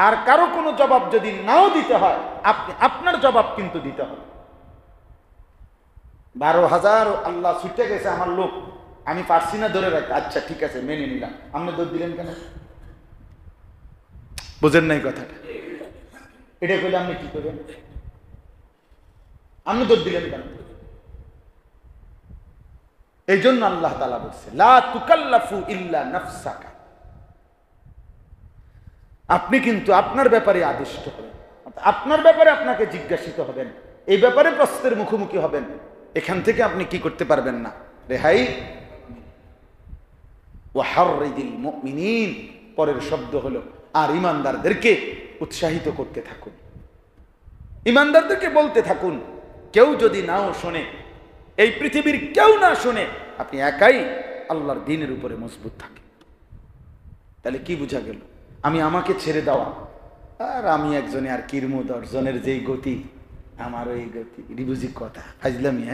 আর কারো কোনো জবাব যদি নাও দিতে হয়, আপনি আপনার জবাব কিন্তু দিতে হবে। 12000 আল্লাহ ছুটে গেছে আমার লোক, আমি পারছি না ধরে রাখতে, আচ্ছা ঠিক আছে মেনে নিলাম, আপনি দৌড় দিলেন কেন? বুঝেন নাই কথাটা? এটা কইলে আপনি কি করবেন? আপনি দৌড় দিলেন কেন? এই জন্য আল্লাহ তাআলা বলছে, লা তুকাল্লাফু ইল্লা নাফসাকা, আপনি কিন্তু আপনার ব্যাপারে আদিষ্ট হবেন, আপনার ব্যাপারে আপনাকে জিজ্ঞাসিত হবেন, এই ব্যাপারে প্রশ্নের মুখোমুখি হবেন। এখান থেকে আপনি কি করতে পারবেন না, রেহাই। ওয়াহাররিদিল মুমিনিন, পরের শব্দ হলো, আর ইমানদারদেরকে উৎসাহিত করতে থাকুন, ইমানদারদেরকে বলতে থাকুন। কেউ যদি নাও শোনে, এই পৃথিবীর কেউ না শোনে, আপনি একাই আল্লাহর দ্বীনের উপরে মজবুত থাকেন। তাহলে কি বোঝা গেল? আমি আমাকে ছেড়ে দেওয়া, আর আমি একজনে আর কিরমু 10 জনের যেই গতি, আমার ওই গতি, রিবুজি কথা, ফাজলামি।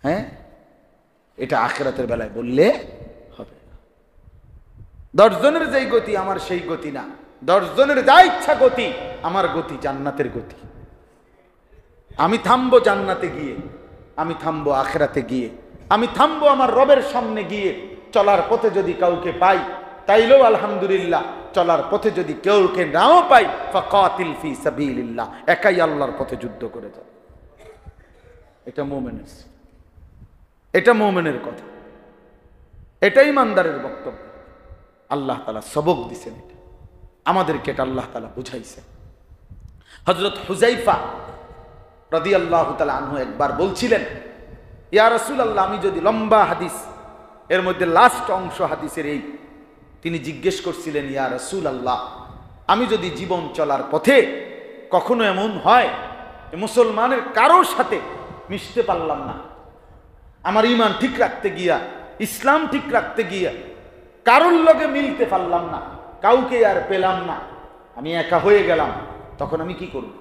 হ্যাঁ, এটা আখিরাতের বেলায় বললে হবে। 10 জনের যেই গতি আমার সেই গতি না, 10 জনের যা ইচ্ছা গতি, আমার গতি জান্নাতের গতি। আমি থামবো জান্নাতে গিয়ে, আমি থামবো আখিরাতে গিয়ে, আমি থামবো আমার রবের সামনে গিয়ে। চলার পথে যদি কাউকে পাই তাইলেও আলহামদুলিল্লাহ, চলার পথে যদি কেউকে নাও পাই ফাকাতিল ফি সাবিলিল্লাহ, একাই আল্লাহর পথে যুদ্ধ করে যাও। এটা মুমিনের, এটা মুমিনের কথা, এটাই ইমানদারের বক্তব্য। আল্লাহ তাআলা সবক দিয়েছেন, এটা আমাদেরকে এটা আল্লাহ তাআলা বুঝাইছেন। হযরত হুযায়ফা রাদিয়াল্লাহু তাআলা আনহু একবার বলছিলেন, ইয়া রাসূলুল্লাহ, আমি যদি লম্বা হাদিস, এর মধ্যে লাস্ট অংশ হাদিসের এই, তিনি জিজ্ঞেস করছিলেন, ইয়া রাসূলুল্লাহ, আমি যদি জীবন চলার পথে কখনো এমন হয় মুসলমানের কারোর সাথে মিশতে পারলাম না, আমার ঈমান ঠিক রাখতে গিয়া, ইসলাম ঠিক রাখতে গিয়া কারোর লগে মিলতে পারলাম না, কাউকে আর পেলাম না, আমি একা হয়ে গেলাম, তখন আমি কি করব?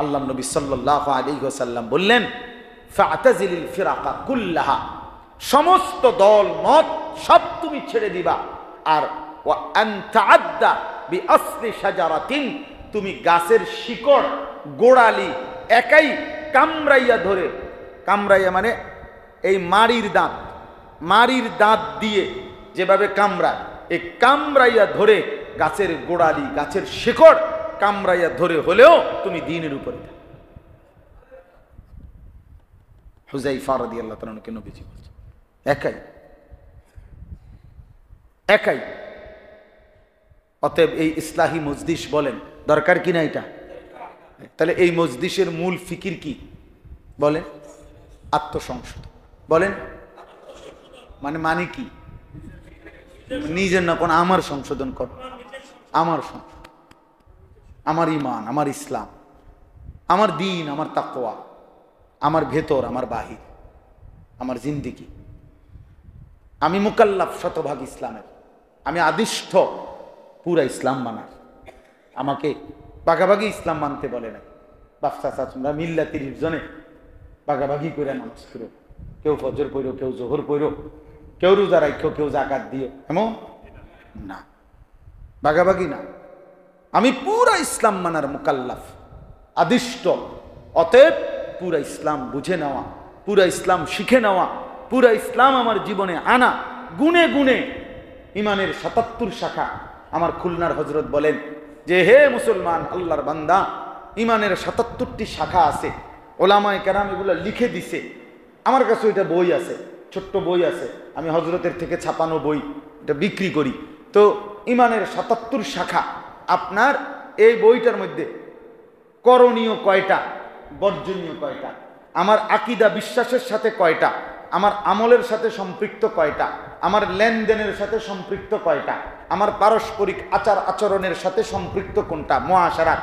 আল্লাহ নবী সাল্লাল্লাহু আলাইহি ওয়াসাল্লাম বললেন, ফাতাজিলিল ফিরাকা কুল্লাহা, সমস্ত দল মত সব তুমি ছেড়ে দিবা। আর ওয়া আনতাআদ্দা বিআসলি শাজারাতিন, তুমি গাছের শিকড় গোড়ালি একাই কামড়াইয়া ধরে, কামড়াইয়া মানে এই মাড়ির দাঁত দিয়ে যেভাবে কামড়ায়, এই কামড়াইয়া ধরে গাছের গোড়ালি, গাছের শিকড় কামড়াইয়া ধরে হলেও তুমি দ্বীনের উপরে। হুযায়ফা রাদিয়াল্লাহু তাআলা কে নবীজি বলছেন, একাই। অতএব এই ইসলাহি মজলিস বলেন, দরকার কিনা এটা? তাহলে এই মজলিসের মূল ফিকির কি বলেন? আত্মসংশোধন। বলেন মানে কি? নিজের না, কোন আমার সংশোধন কর, আমার সংশোধন, আমার ঈমান, আমার ইসলাম, আমার দ্বীন, আমার তাকওয়া, আমার ভেতর, আমার বাহির, আমার জিন্দেগি। আমি মুকাল্লাফ শতভাগ ইসলামের, আমি আদিষ্ঠ পুরা ইসলাম মানার। আমাকে ভাগাভাগি ইসলাম মানতে বলে না। বাচ্চা তোমরা মিল্লা 30 জনে ভাগাভাগি করে নামাজ পড়ো, কেউ ফজর পড়ো, কেউ জোহর পড়ো, কেউ রোজা রাখো, কেউ যাকাত দিও, এমন না, ভাগাভাগি না। আমি পুরা ইসলাম মানার মুকাল্লাফ, আদিষ্ট। অতএব পুরা ইসলাম বুঝে নেওয়া, পুরা ইসলাম শিখে নেওয়া, পুরা ইসলাম আমার জীবনে আনা, গুনে গুনে ইমানের 77 শাখা। আমার খুলনার হযরত বলেন যে, হে মুসলমান আল্লাহর বান্দা, ইমানের 77টি শাখা আছে, ওলামায়ে কেরাম এগুলো লিখে দিছে। আমার কাছে ওইটা বই আছে, ছোট্ট বই আছে, আমি হযরতের থেকে ছাপানো বই এটা বিক্রি করি। তো ইমানের 77 শাখা, আপনার এই বইটার মধ্যে করণীয় কয়টা, বর্জনীয় কয়টা, আমার আকীদা বিশ্বাসের সাথে কয়টা, আমার আমলের সাথে সম্পৃক্ত কয়টা, আমার লেনদেনের সাথে সম্পৃক্ত কয়টা, আমার পারস্পরিক আচার আচরণের সাথে সম্পৃক্ত কোনটা, মুআশারাত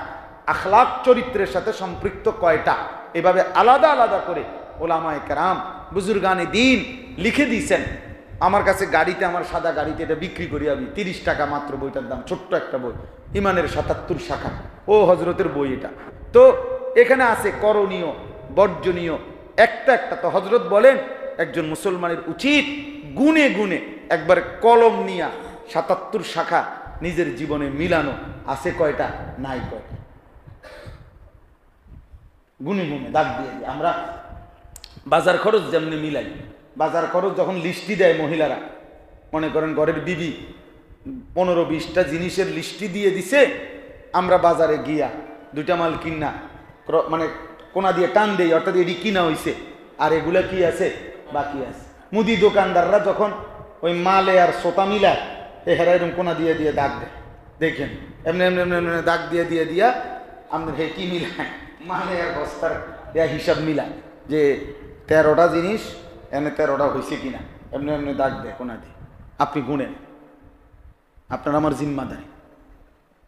আখলাক চরিত্রের সাথে সম্পৃক্ত কয়টা, এভাবে আলাদা আলাদা করে ওলামায়ে কেরাম বুজুর্গানে দ্বীন লিখে দিয়েছেন। আমার কাছে গাড়িতে, আমার সাদা গাড়িতে এটা বিক্রি করি আমি 30 টাকা মাত্র, বইটার দাম, ছোট্ট একটা বই, ইমানের 77 শাখা, ও হযরতের বই এটা। তো এখানে আছে করণীয়, বর্জনীয়, একটা একটা। তো হযরত বলেন একজন মুসলমানের উচিত গুনে গুনে একবার কলম নিয়া 77 শাখা নিজের জীবনে মিলানো, আছে কয়টা, নাই কয়টা, গুনে গুনে দাগ দিয়ে দিই। আমরা বাজার খরচ যেমনি মিলাই, বাজার খরচ যখন লিস্টি দেয় মহিলারা, মনে করেন ঘরের বিবি 15-20টা জিনিসের লিস্টি দিয়ে দিছে, আমরা বাজারে গিয়া 2টা মাল কিনা মানে কোনা দিয়ে টান দেই, অর্থাৎ এটি কিনা হইছে আর এগুলা কি আছে, বাকি আছে। মুদি দোকানদাররা যখন ওই মালে আর সোতা মিলায়, হেরা এরকম কোনা দিয়ে দিয়ে দাগ দেয়, দেখেন এমনি এমনি এমনি দাগ দিয়ে দিয়ে দিয়া আমাদের হে কি মিলায়, মালে আর বস্তার হিসাব মিলায় যে 13টা জিনিস এনে 13টা হয়েছে কিনা, এমনি এমনি দাগ দেয় কোনা দিয়ে। আপনি গুনেন, আপনার আমার জিম্মাদারি।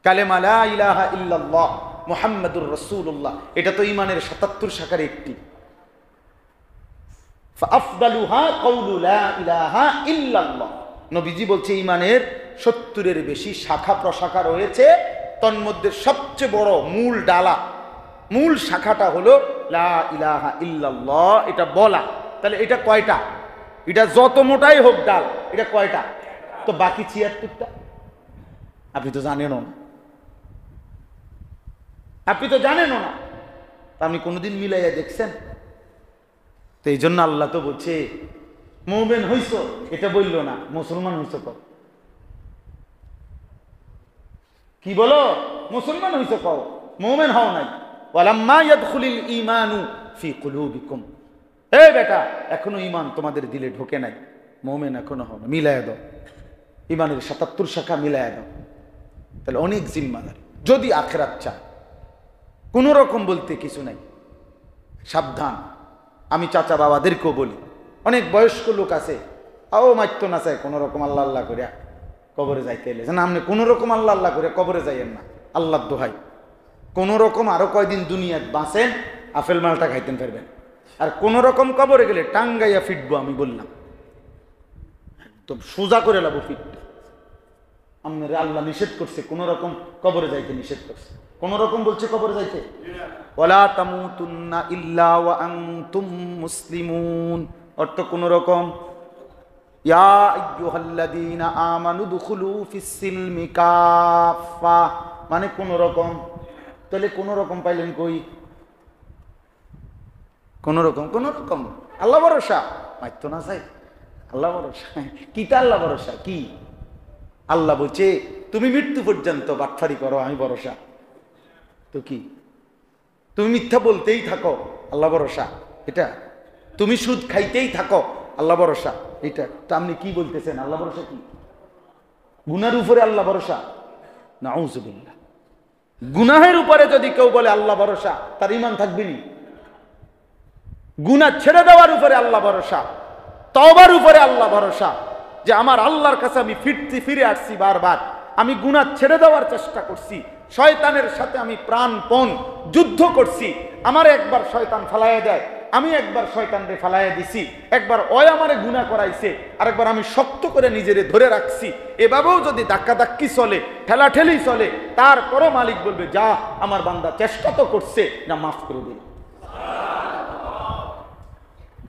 কালেমা লা ইলাহা ইল্লাল্লাহ মুহাম্মাদুর রাসূলুল্লাহ, এটা তো ঈমানের 77 শাখার একটি। ফাআফদালুহা কাউলু লা ইলাহা ইল্লাল্লাহ, নবীজি বলছে ঈমানের 70-এর বেশি শাখা প্রশাখা রয়েছে, তন্মধ্যে সবচেয়ে বড় মূল ডালা, মূল শাখাটা হলো লা ইলাহা ইল্লাল্লাহ, এটা বলা। তাহলে এটা কয়টা? এটা যত মোটাই হোক ডাল, এটা কয়টা? তো বাকি 76টা আপনি তো জানেনও না, আপনি তো জানেনও না। আপনি কোনোদিন মিলাইয়া দেখছেন? তো এই জন্য আল্লাহ তো বলছে মুমিন হইছো এটা বললো না, মুসলমান হইছো কও। কি বলো? মুসলমান হইছো কও, মুমিন হও নাই। ওয়ালাম্মা ইয়াদখুলিল ঈমানু ফি কুলুবিকুম, এই বেটা এখনো ঈমান তোমাদের দিলে ঢোকে নাই, মুমিন এখনো হও না। মিলাইয়া দাও, ঈমানের ৭৭ শাখা মিলাইয়া দাও। তাহলে অনেক জিম্মাদারি। যদি আখিরাত চায়, কোন রকম বলতে কিছু নাই, সাবধান। আমি চাচা বাবাদেরকেও বলি, অনেক বয়স্ক লোক আছে আও মাইতো না চায় কোন রকম আল্লাহ আল্লাহ করিয়া কবরে যাইতে এলে, না আপনি কোন রকম আল্লাহ আল্লাহ করিয়া কবরে যাইয়েন না। আল্লাহর দোহাই, কোন রকম আরো কয়দিন দুনিয়ায় বাঁচেন, আপেল মালটা খাইতেন ফেরবেন। আর কোন রকম কবরে গেলে টাঙ্গাইয়া ফিটবো, আমি বললাম একদম সোজা করে লাবো ফিটটা। আপনার আল্লাহ নিষেধ করছে, কোন রকম কবরে যাইতে নিষেধ করছে। কোন রকম বলছে কবরে যাইতে, ওয়ালা তামুতুন্না ইল্লা ওয়া আনতুম মুসলিমুন, অর্থ কোন রকম। ইয়া আইয়ুহাল্লাযীনা আমানু দুখুলু ফিস সিলমি কাফা, মানে কোন রকম। তাহলে কোন রকম পাইলেন কই? কোন রকম, কোন রকম আল্লাহ ভরসা, মাইতো না চাই আল্লাহ ভরসা। কিটা আল্লাহ ভরসা? কি আল্লাহ বলছে তুমি মৃত্যু পর্যন্ত বাটফারি করো, আমি ভরসা। তো কি তুমি মিথ্যা বলতেই থাকো, আল্লাহ ভরসা এটা। তুমি সুদ খাইতেই থাকো, আল্লাহ ভরসা এটা। তো আপনি কি বলতেছেন? আল্লাহ ভরসা কি? গুনার উপরে আল্লাহ ভরসা? নাউযুবিল্লাহ। গুনাহের উপরে যদি কেউ বলে আল্লাহ ভরসা, তার ঈমান থাকবে নি? গুনাহ ছেড়ে দেওয়ার উপরে আল্লাহ ভরসা, তওবার উপরে আল্লাহ ভরসা, যে আমার আল্লাহর কাছে আমি ফিরে আসছি, বারবার আমি গুনাহ ছেড়ে দেওয়ার চেষ্টা করছি, শয়তানের সাথে আমি প্রাণপণ যুদ্ধ করছি। আমার একবার শয়তান ফালাইয়া দেয়, আমি একবার শয়তানরে ফালাইয়া দিছি, একবার ওই আমারে গুনাহ করাইছে, আরেকবার আমি শক্ত করে নিজেরে ধরে রাখছি। এভাবেও যদি ধাক্কাধাক্কি চলে, ঠেলাঠেলি চলে, তারপরও মালিক বলবে যা আমার বান্দা চেষ্টা তো করছে, না মাফ করে দিল।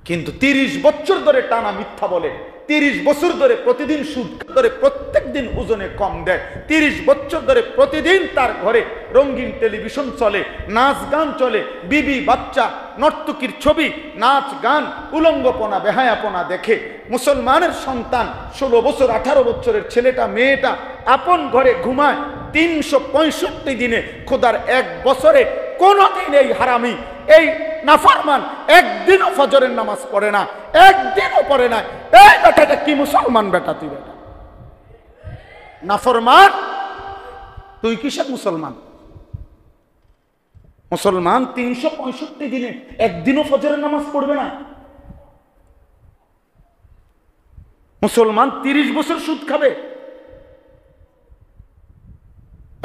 কিন্তু 30 বছর ধরে টানা মিথ্যা বলে, 30 বছর ধরে প্রতিদিন সুদ ধরে, প্রত্যেক দিন ওজনে কম দেয়, 30 বছর ধরে প্রতিদিন তার ঘরে রঙিন টেলিভিশন চলে, নাচ গান চলে, বিবি বাচ্চা নর্তকীর ছবি, নাচ গান, উলঙ্গপনা বেহায়াপনা দেখে। মুসলমানের সন্তান 16 বছর 18 বছরের ছেলেটা মেয়েটা আপন ঘরে ঘুমায় 365 দিনে, খোদার এক বছরে কোনদিন এই হারামি, এই নাফরমান একদিনও ফজরের নামাজ পড়ে না, একদিনও পড়ে না। এই বেটাটা কি মুসলমান বেটা? তুই বেটা নাফরমান, তুই কিসের মুসলমান? মুসলমান 365 দিনে একদিনও ফজরের নামাজ পড়বে না। মুসলমান 30 বছর সুদ খাবে।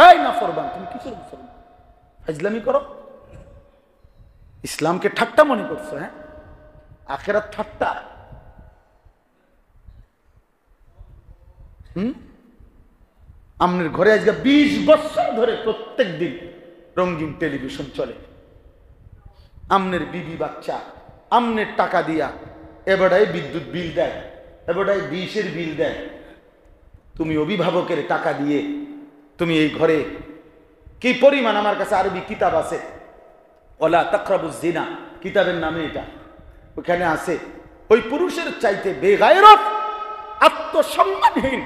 এই নাফরমান, তুমি কিসের মুসলমান? ফাজলামি করো, ইসলামকে ঠাট্টা মনে করছো? হ্যাঁ, আখেরাত ঠাট্টা। আপনার ঘরে আজকে 20 বছর ধরে প্রত্যেক দিন রঙিন টেলিভিশন চলে, আমনের বিবি বাচ্চা আমনের টাকা দিয়া এবারে বিদ্যুৎ বিল দেয়, এবারে ডিশের বিল দেয়। তুমি অভিভাবকের টাকা দিয়ে তুমি এই ঘরে কি পরিমাণ, আমার কাছে আরবি কিতাব আছে, ওয়ালা তাকরাবুজ জিনা কিতাবের নামে এটা, ওখানে আছে ওই পুরুষের চাইতে বেগায়রত, আত্মসম্মানহীন,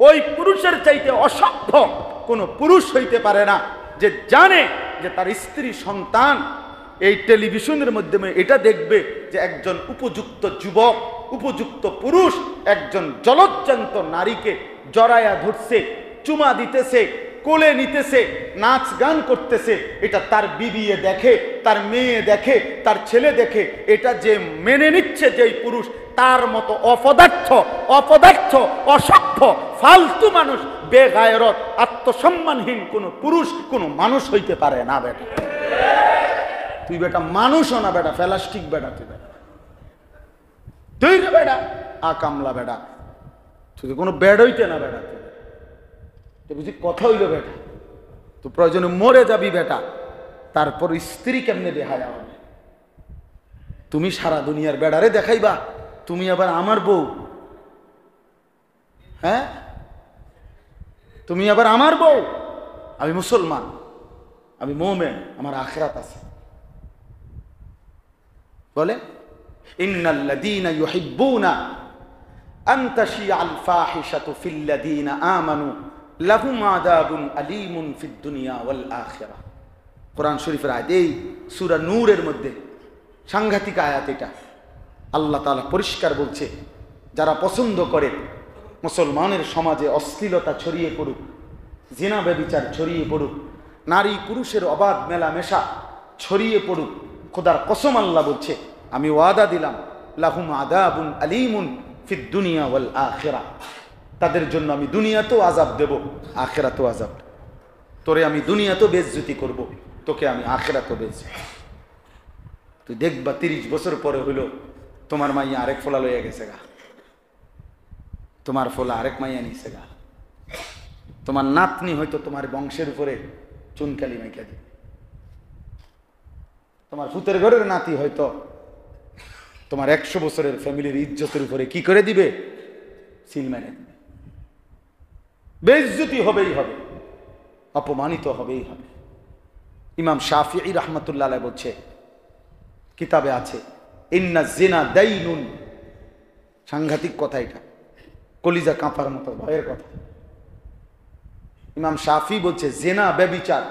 ওই পুরুষের চাইতে অসভ্য কোন পুরুষ হইতে পারে না, যে জানে যে তার স্ত্রী সন্তান এই টেলিভিশনের মাধ্যমে এটা দেখবে যে একজন উপযুক্ত যুবক, উপযুক্ত পুরুষ একজন জলজ্জান্ত নারীকে জড়ায়া ধরছে, চুমা দিতেছে, কোলে নিতেছে, নাচ গান করতেছে। এটা তার বিবি দেখে, তার মেয়ে দেখে, তার ছেলে দেখে। এটা যে মেনে নিচ্ছে যেই পুরুষ, তার মতো অপদার্থ, অপদার্থ, অসভ্য, ফালতু মানুষ, বেগায়রত, আত্মসম্মানহীন কোন পুরুষ কোন মানুষ হইতে পারে না। বেটা তুই বেটা মানুষও না, বেটা প্লাস্টিক বেটা, তুই বেটা, তুই রে বেটা আকামলা বেটা, তুই কোনো বেড হইতে না বেটা, তুই বুঝি কথা হইল বেটা, তো প্রয়োজনে মরে যাবি বেটা, তারপর স্ত্রী কেমনে দেখায় হবে? তুমি সারা দুনিয়ার বেড়ারে দেখাইবা, তুমি আবার আমার বউ, হ্যাঁ তুমি আবার আমার বউ। আমি মুসলমান, আমি মুমিন, আমার আখিরাত আছে। বলে ইন্নাল্লাযীনা ইউহিব্বুনা আন তাশিআল ফাহিশাতু ফিল্লাযীনা আমানু লাহুম আযাবুন আলীমুন ফিদ দুনিয়া ওয়াল আখিরাহ। কোরআন শরীফের আয়াত, এই সূরা নূরের মধ্যে সাংঘাতিক আয়াত এটা। আল্লাহ তাআলা পরিষ্কার বলছে, যারা পছন্দ করে মুসলমানের সমাজে অশ্লীলতা ছড়িয়ে পড়ুক, জিনা ব্যভিচার ছড়িয়ে পড়ুক, নারী পুরুষের অবাধ মেলামেশা ছড়িয়ে পড়ুক, খোদার কসম আল্লাহ বলছে আমি ওয়াদা দিলাম লাহুম আযাবুন আলীমুন ফিদ দুনিয়া ওয়াল আখিরাহ, তাদের জন্য আমি দুনিয়াতেও আযাব দেব, আখিরাতেও আযাব। তোরে আমি দুনিয়াতেও বেইজ্জতি করব, তোকে আমি আখিরাতেও বেইজ্জতি। তুই দেখবা 30 বছর পরে হইলো তোমার মাইয়া আরেক ফোলা লইয়া গেছে গা, তোমার ফোলা আরেক মাইয়া নিছে গা, তোমার নাতনি হয়তো তোমার বংশের উপরে চুনকালি মাইকা দিবে, তোমার ফুতের ঘরের নাতি হয়তো তোমার 100 বছরের ফ্যামিলির ইজ্জতের উপরে কি করে দিবে, সিল মেরে দিবে। বেইজ্জতি হবেই হবে, অপমানিত হবেই হবে। ইমাম শাফিঈ রাহমাতুল্লাহ আলাইহি বলছে, কিতাবে আছে ইন্না জিনা দাইনুন, সাংঘাতিক কথা এটা, কলিজা কাঁপার মতো ভয়ের কথা। ইমাম শাফি বলছে জিনা ব্যভিচার,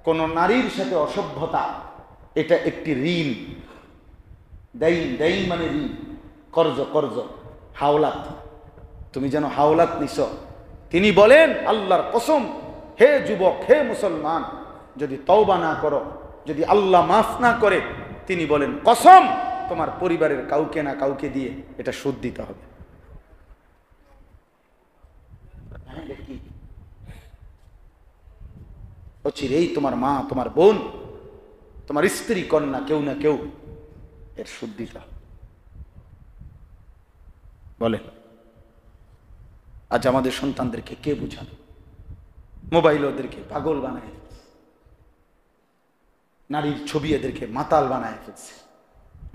কোন নারীর সাথে অসভ্যতা, এটা একটি ঋণ। দাইন, দাইন মানে ঋণ, কর্জ, কর্জ, হাওলাত, তুমি যেন হাওলাত নিছ। তিনি বলেন আল্লাহর কসম, হে যুবক, হে মুসলমান, যদি তওবা না করো, যদি আল্লাহ মাফ না করে, তিনি বলেন কসম তোমার পরিবারের কাউকে না কাউকে দিয়ে এটা শোধ দিতে হবে। অচিরেই তোমার মা, তোমার বোন, তোমার স্ত্রী, কন্যা, কেউ না কেউ এর শোধ দিতে হবে। বলেন আজ আমাদের সন্তানদেরকে কে বুঝাবে? মোবাইল ওদেরকে পাগল বানায় ফেলছে, নারীর ছবি এদেরকে মাতাল বানায় ফেলছে,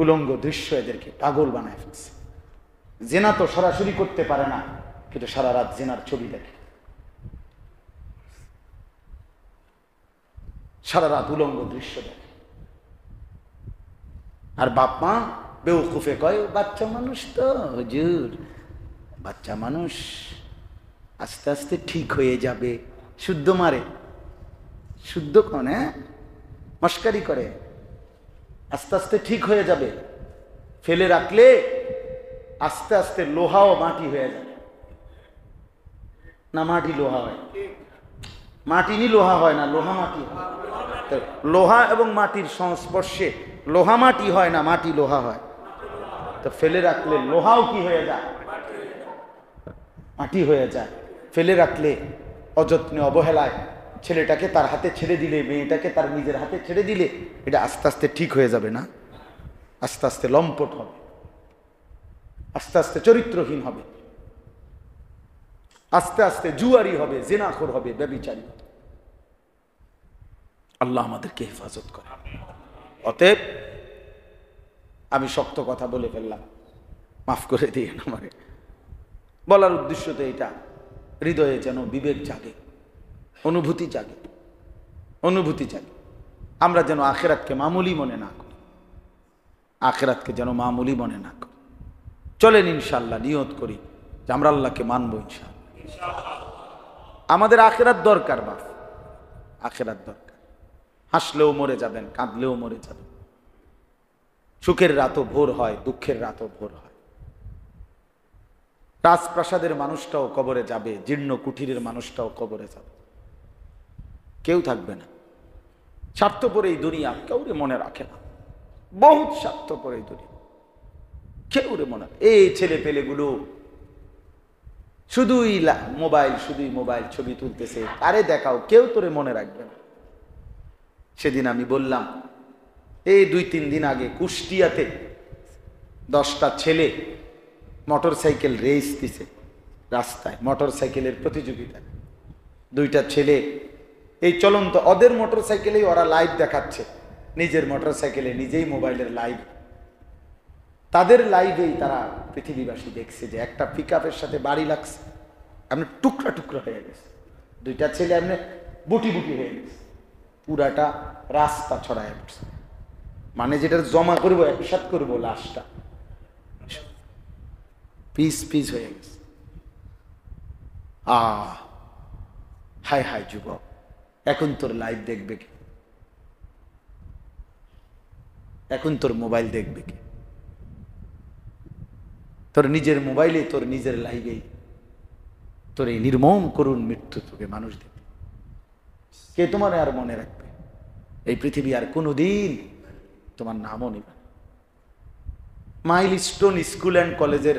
উলঙ্গ দৃশ্য এদেরকে পাগল বানায় ফেলছে। জেনা তো সরাসরি করতে পারে না, কিন্তু সারা রাত জেনার ছবি দেখে, সারা রাত উলঙ্গ দৃশ্য দেখে। আর বাপ মা বেউকুফে কয় বাচ্চা মানুষ তো হুজুর, বাচ্চা মানুষ আস্তে আস্তে ঠিক হয়ে যাবে। শুদ্ধ মারে, শুদ্ধ কোন, হ্যাঁ, মস্কারি করে, আস্তে আস্তে ঠিক হয়ে যাবে। ফেলে রাখলে আস্তে আস্তে লোহা ও মাটি হয়ে যাবে। না মাটি লোহা হয়, মাটি নি লোহা হয় না, লোহা মাটি হয়। লোহা এবং মাটির সংস্পর্শে লোহা মাটি হয় না, মাটি লোহা হয়। তো ফেলে রাখলে লোহাও কি হয়ে যায়, মাটি হয়ে যায়। ফেলে রাখলে অযত্নে অবহেলায় ছেলেটাকে তার হাতে ছেড়ে দিলে, মেয়েটাকে তার নিজের হাতে ছেড়ে দিলে, এটা আস্তে আস্তে ঠিক হয়ে যাবে না? আস্তে আস্তে লম্পট হবে, আস্তে আস্তে চরিত্রহীন হবে, আস্তে আস্তে জুয়ারি হবে, জিনাখোর হবে, ব্যভিচারী হবে। আল্লাহ আমাদেরকে হেফাজত করে। অতএব আমি শক্ত কথা বলে ফেললাম, মাফ করে দিয়ে আমারে। বলার উদ্দেশ্য তো এটা, হৃদয়ে যেন বিবেক জাগে, অনুভূতি জাগে, অনুভূতি জাগে। আমরা যেন আখিরাতকে মামুলি মনে না করি, আখিরাতকে যেন মামুলি মনে না করি। চলেন ইনশাআল্লাহ নিয়ত করি যে আমরা আল্লাহকে মানবো ইনশাআল্লাহ। আমাদের আখিরাত দরকার, বাপ, আখিরাত দরকার। হাসলেও মরে যাবেন, কাঁদলেও মরে যাবেন। সুখের রাতও ভোর হয়, দুঃখের রাতও ভোর হয়। রাজপ্রাসাদের মানুষটাও কবরে যাবে, জীর্ণ কুঠিরের মানুষটাও কবরে যাবে, কেউ থাকবে না। স্বার্থপর এই দুনিয়া কেউরে মনে রাখে না, বহুত স্বার্থপর এই দুনিয়া, কেউরে মনে। এই ছেলে পেলেগুলো শুধুই মোবাইল, শুধুই মোবাইল, ছবি তুলতেছে, আরে দেখাও, কেউ তোরে মনে রাখবে না। সেদিন আমি বললাম, এই 2-3 দিন আগে কুষ্টিয়াতে 10টা ছেলে মোটর সাইকেল রেস দিছে রাস্তায়, মোটর সাইকেলের প্রতিযোগিতা। 2টা ছেলে এই চলন্ত, ওদের মোটর সাইকেলেই ওরা লাইভ দেখাচ্ছে, নিজের মোটর সাইকেলে নিজেই মোবাইলের লাইভ। তাদের লাইভেই তারা পৃথিবীবাসী দেখছে যে একটা পিকআপের সাথে বাড়ি লাগছে, এমনি টুকরা টুকরা হয়ে গেছে। 2টা ছেলে এমনি বুটি বুটি হয়ে গেছে, পুরাটা রাস্তা ছড়ায় পড়ছে। মানে যেটা জমা করবো একসাথ করবো লাশটা পিস পিস হয়ে গেছে। হায় হায় যুবক, এখন তোর লাইভ দেখবে কে? এখন তোর মোবাইল দেখবে কে? তোর নিজের মোবাইলে, তোর নিজের লাইভে তোর এই নির্মম করুণ মৃত্যু তোকে মানুষ দেখবে। কে তোমার আর মনে রাখবে? এই পৃথিবী আর কোনোদিন তোমার নামও নেবে। মাইলস্টোন স্কুল অ্যান্ড কলেজের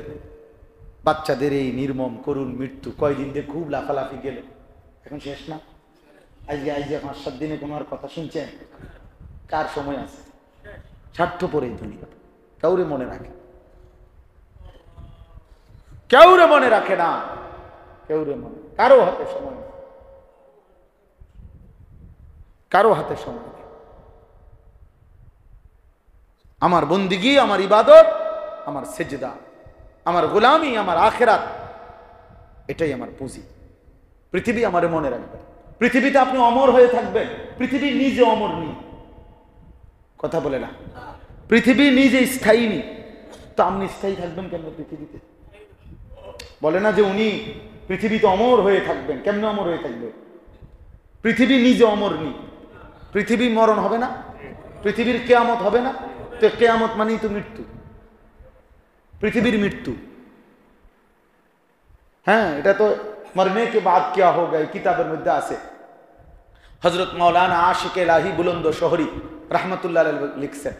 বাচ্চাদের এই নির্মম করুণ মৃত্যু কয়দিন দিয়ে খুব লাফালাফি গেল, এখন শেষ না? আজকে 5-7 দিনে কোনো আর কথা শুনছেন? কার সময় আছে? স্বার্থপর এই দুনিয়া, কাউরে মনে রাখে, কেউরে মনে রাখে না, কেউরে মনে, কারো হাতে সময় নেই, কারো হাতে সময় নেই। আমার বন্দিগি, আমার ইবাদত, আমার সেজদা, আমার গোলামি, আমার আখেরাত, এটাই আমার পুঁজি। পৃথিবী আমারে মনে রাখবে। পৃথিবীতে আপনি অমর হয়ে থাকবেন, পৃথিবী নিজে অমর নেই, কথা বলে না। পৃথিবী নিজে স্থায়ী নেই, তো আপনি স্থায়ী থাকবেন কেন পৃথিবীতে? বলে না যে উনি পৃথিবীতে অমর হয়ে থাকবেন, কেমনে অমর হয়ে থাকবে? পৃথিবী নিজে অমর নেই, পৃথিবী মরণ হবে না, পৃথিবীর কেয়ামত হবে না, তো কেয়ামত মানেই তো মৃত্যু, পৃথিবীর মৃত্যু। হ্যাঁ, এটা তো মরনে কে বাদ কিয়া হোগা এই কিতাবের মধ্যে আছে। হযরত মাওলানা আশিক ইলাহি বুলন্দ শহরি রাহমাতুল্লাহ আলাইহি লিখছেন,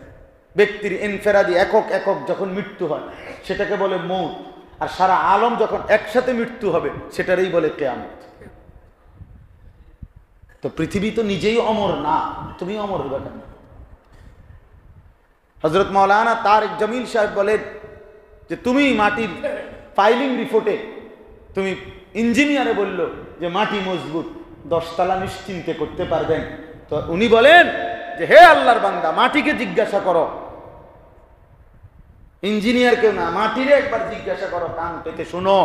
ব্যক্তির ইনফেরাদি একক একক যখন মৃত্যু হয় সেটাকে বলে মৌত, আর সারা আলম যখন একসাথে মৃত্যু হবে সেটারই বলে কিয়ামত। তো পৃথিবী তো নিজেই অমর না, তুমি অমর হবে কেন? হযরত মাওলানা তারেক জামিল সাহেব বলেন যে তুমি মাটির ফাইলিং রিপোর্টে তুমি ইঞ্জিনিয়ারে বলল যে মাটি মজবুত, 10 তলা নিশ্চিন্তে করতে পারবেন, তো উনি বলেন যে হে আল্লাহর বান্দা, মাটিকে জিজ্ঞাসা করো, ইঞ্জিনিয়ারকে না, মাটিরে একবার জিজ্ঞাসা করো, কান পেতে শোনো,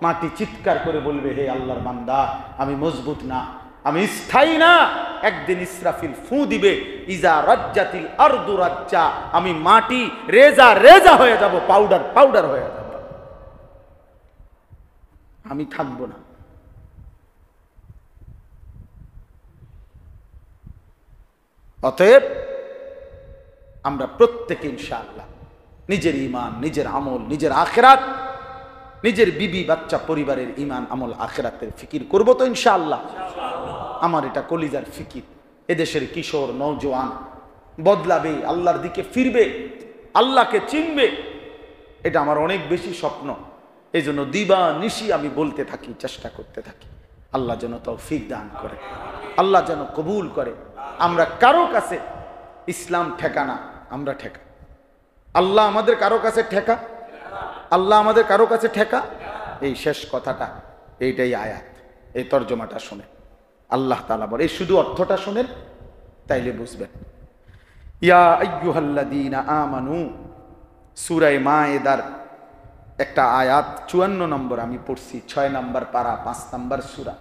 মাটি চিৎকার করে বলবে হে আল্লাহর বান্দা আমি মজবুত না, আমি স্থায়ী না, একদিন ইসরাফিল ফু দিবে, ইজা রাজ্জাতিল আরদু রাজ্জা, আমি মাটি রেজা রেজা হয়ে যাব, পাউডার পাউডার হয়ে যাব, আমি থাকবো না। অতএব আমরা প্রত্যেকে ইনশাআল্লাহ নিজের ঈমান, নিজের আমল, নিজের আখিরাত, নিজের বিবি বাচ্চা পরিবারের ঈমান আমল আখিরাতের ফিকির করব তো ইনশাআল্লাহ। আমার এটা কলিজার ফিকির। এদেশের কিশোর নওজোয়ান বদলাবে, আল্লাহর দিকে ফিরবে, আল্লাহকে চিনবে, এটা আমার অনেক বেশি স্বপ্ন। এই জন্য দিবা নিশি আমি বলতে থাকি, চেষ্টা করতে থাকি, আল্লাহ যেন তৌফিক দান করে, আল্লাহ যেন কবুল করে। আমরা কারো কাছে ইসলাম ঠেকা না, আমরা ঠেকা। আল্লাহ আমাদের কারো কাছে ঠেকা, আল্লাহ আমাদের কারো কাছে ঠেকা। এই শেষ কথাটা, এইটাই আয়াত, এই তর্জমাটা শুনে আল্লাহ তাআলা বলে, এই শুধু অর্থটা শুনেন তাইলে বুঝবেন। ইয়া আইয়ুহাল্লাযীনা আমানু, সূরা মায়েদার একটা আয়াত 54 নম্বর আমি পড়ছি, 6 নম্বর পারা, 5 নম্বর সূরা।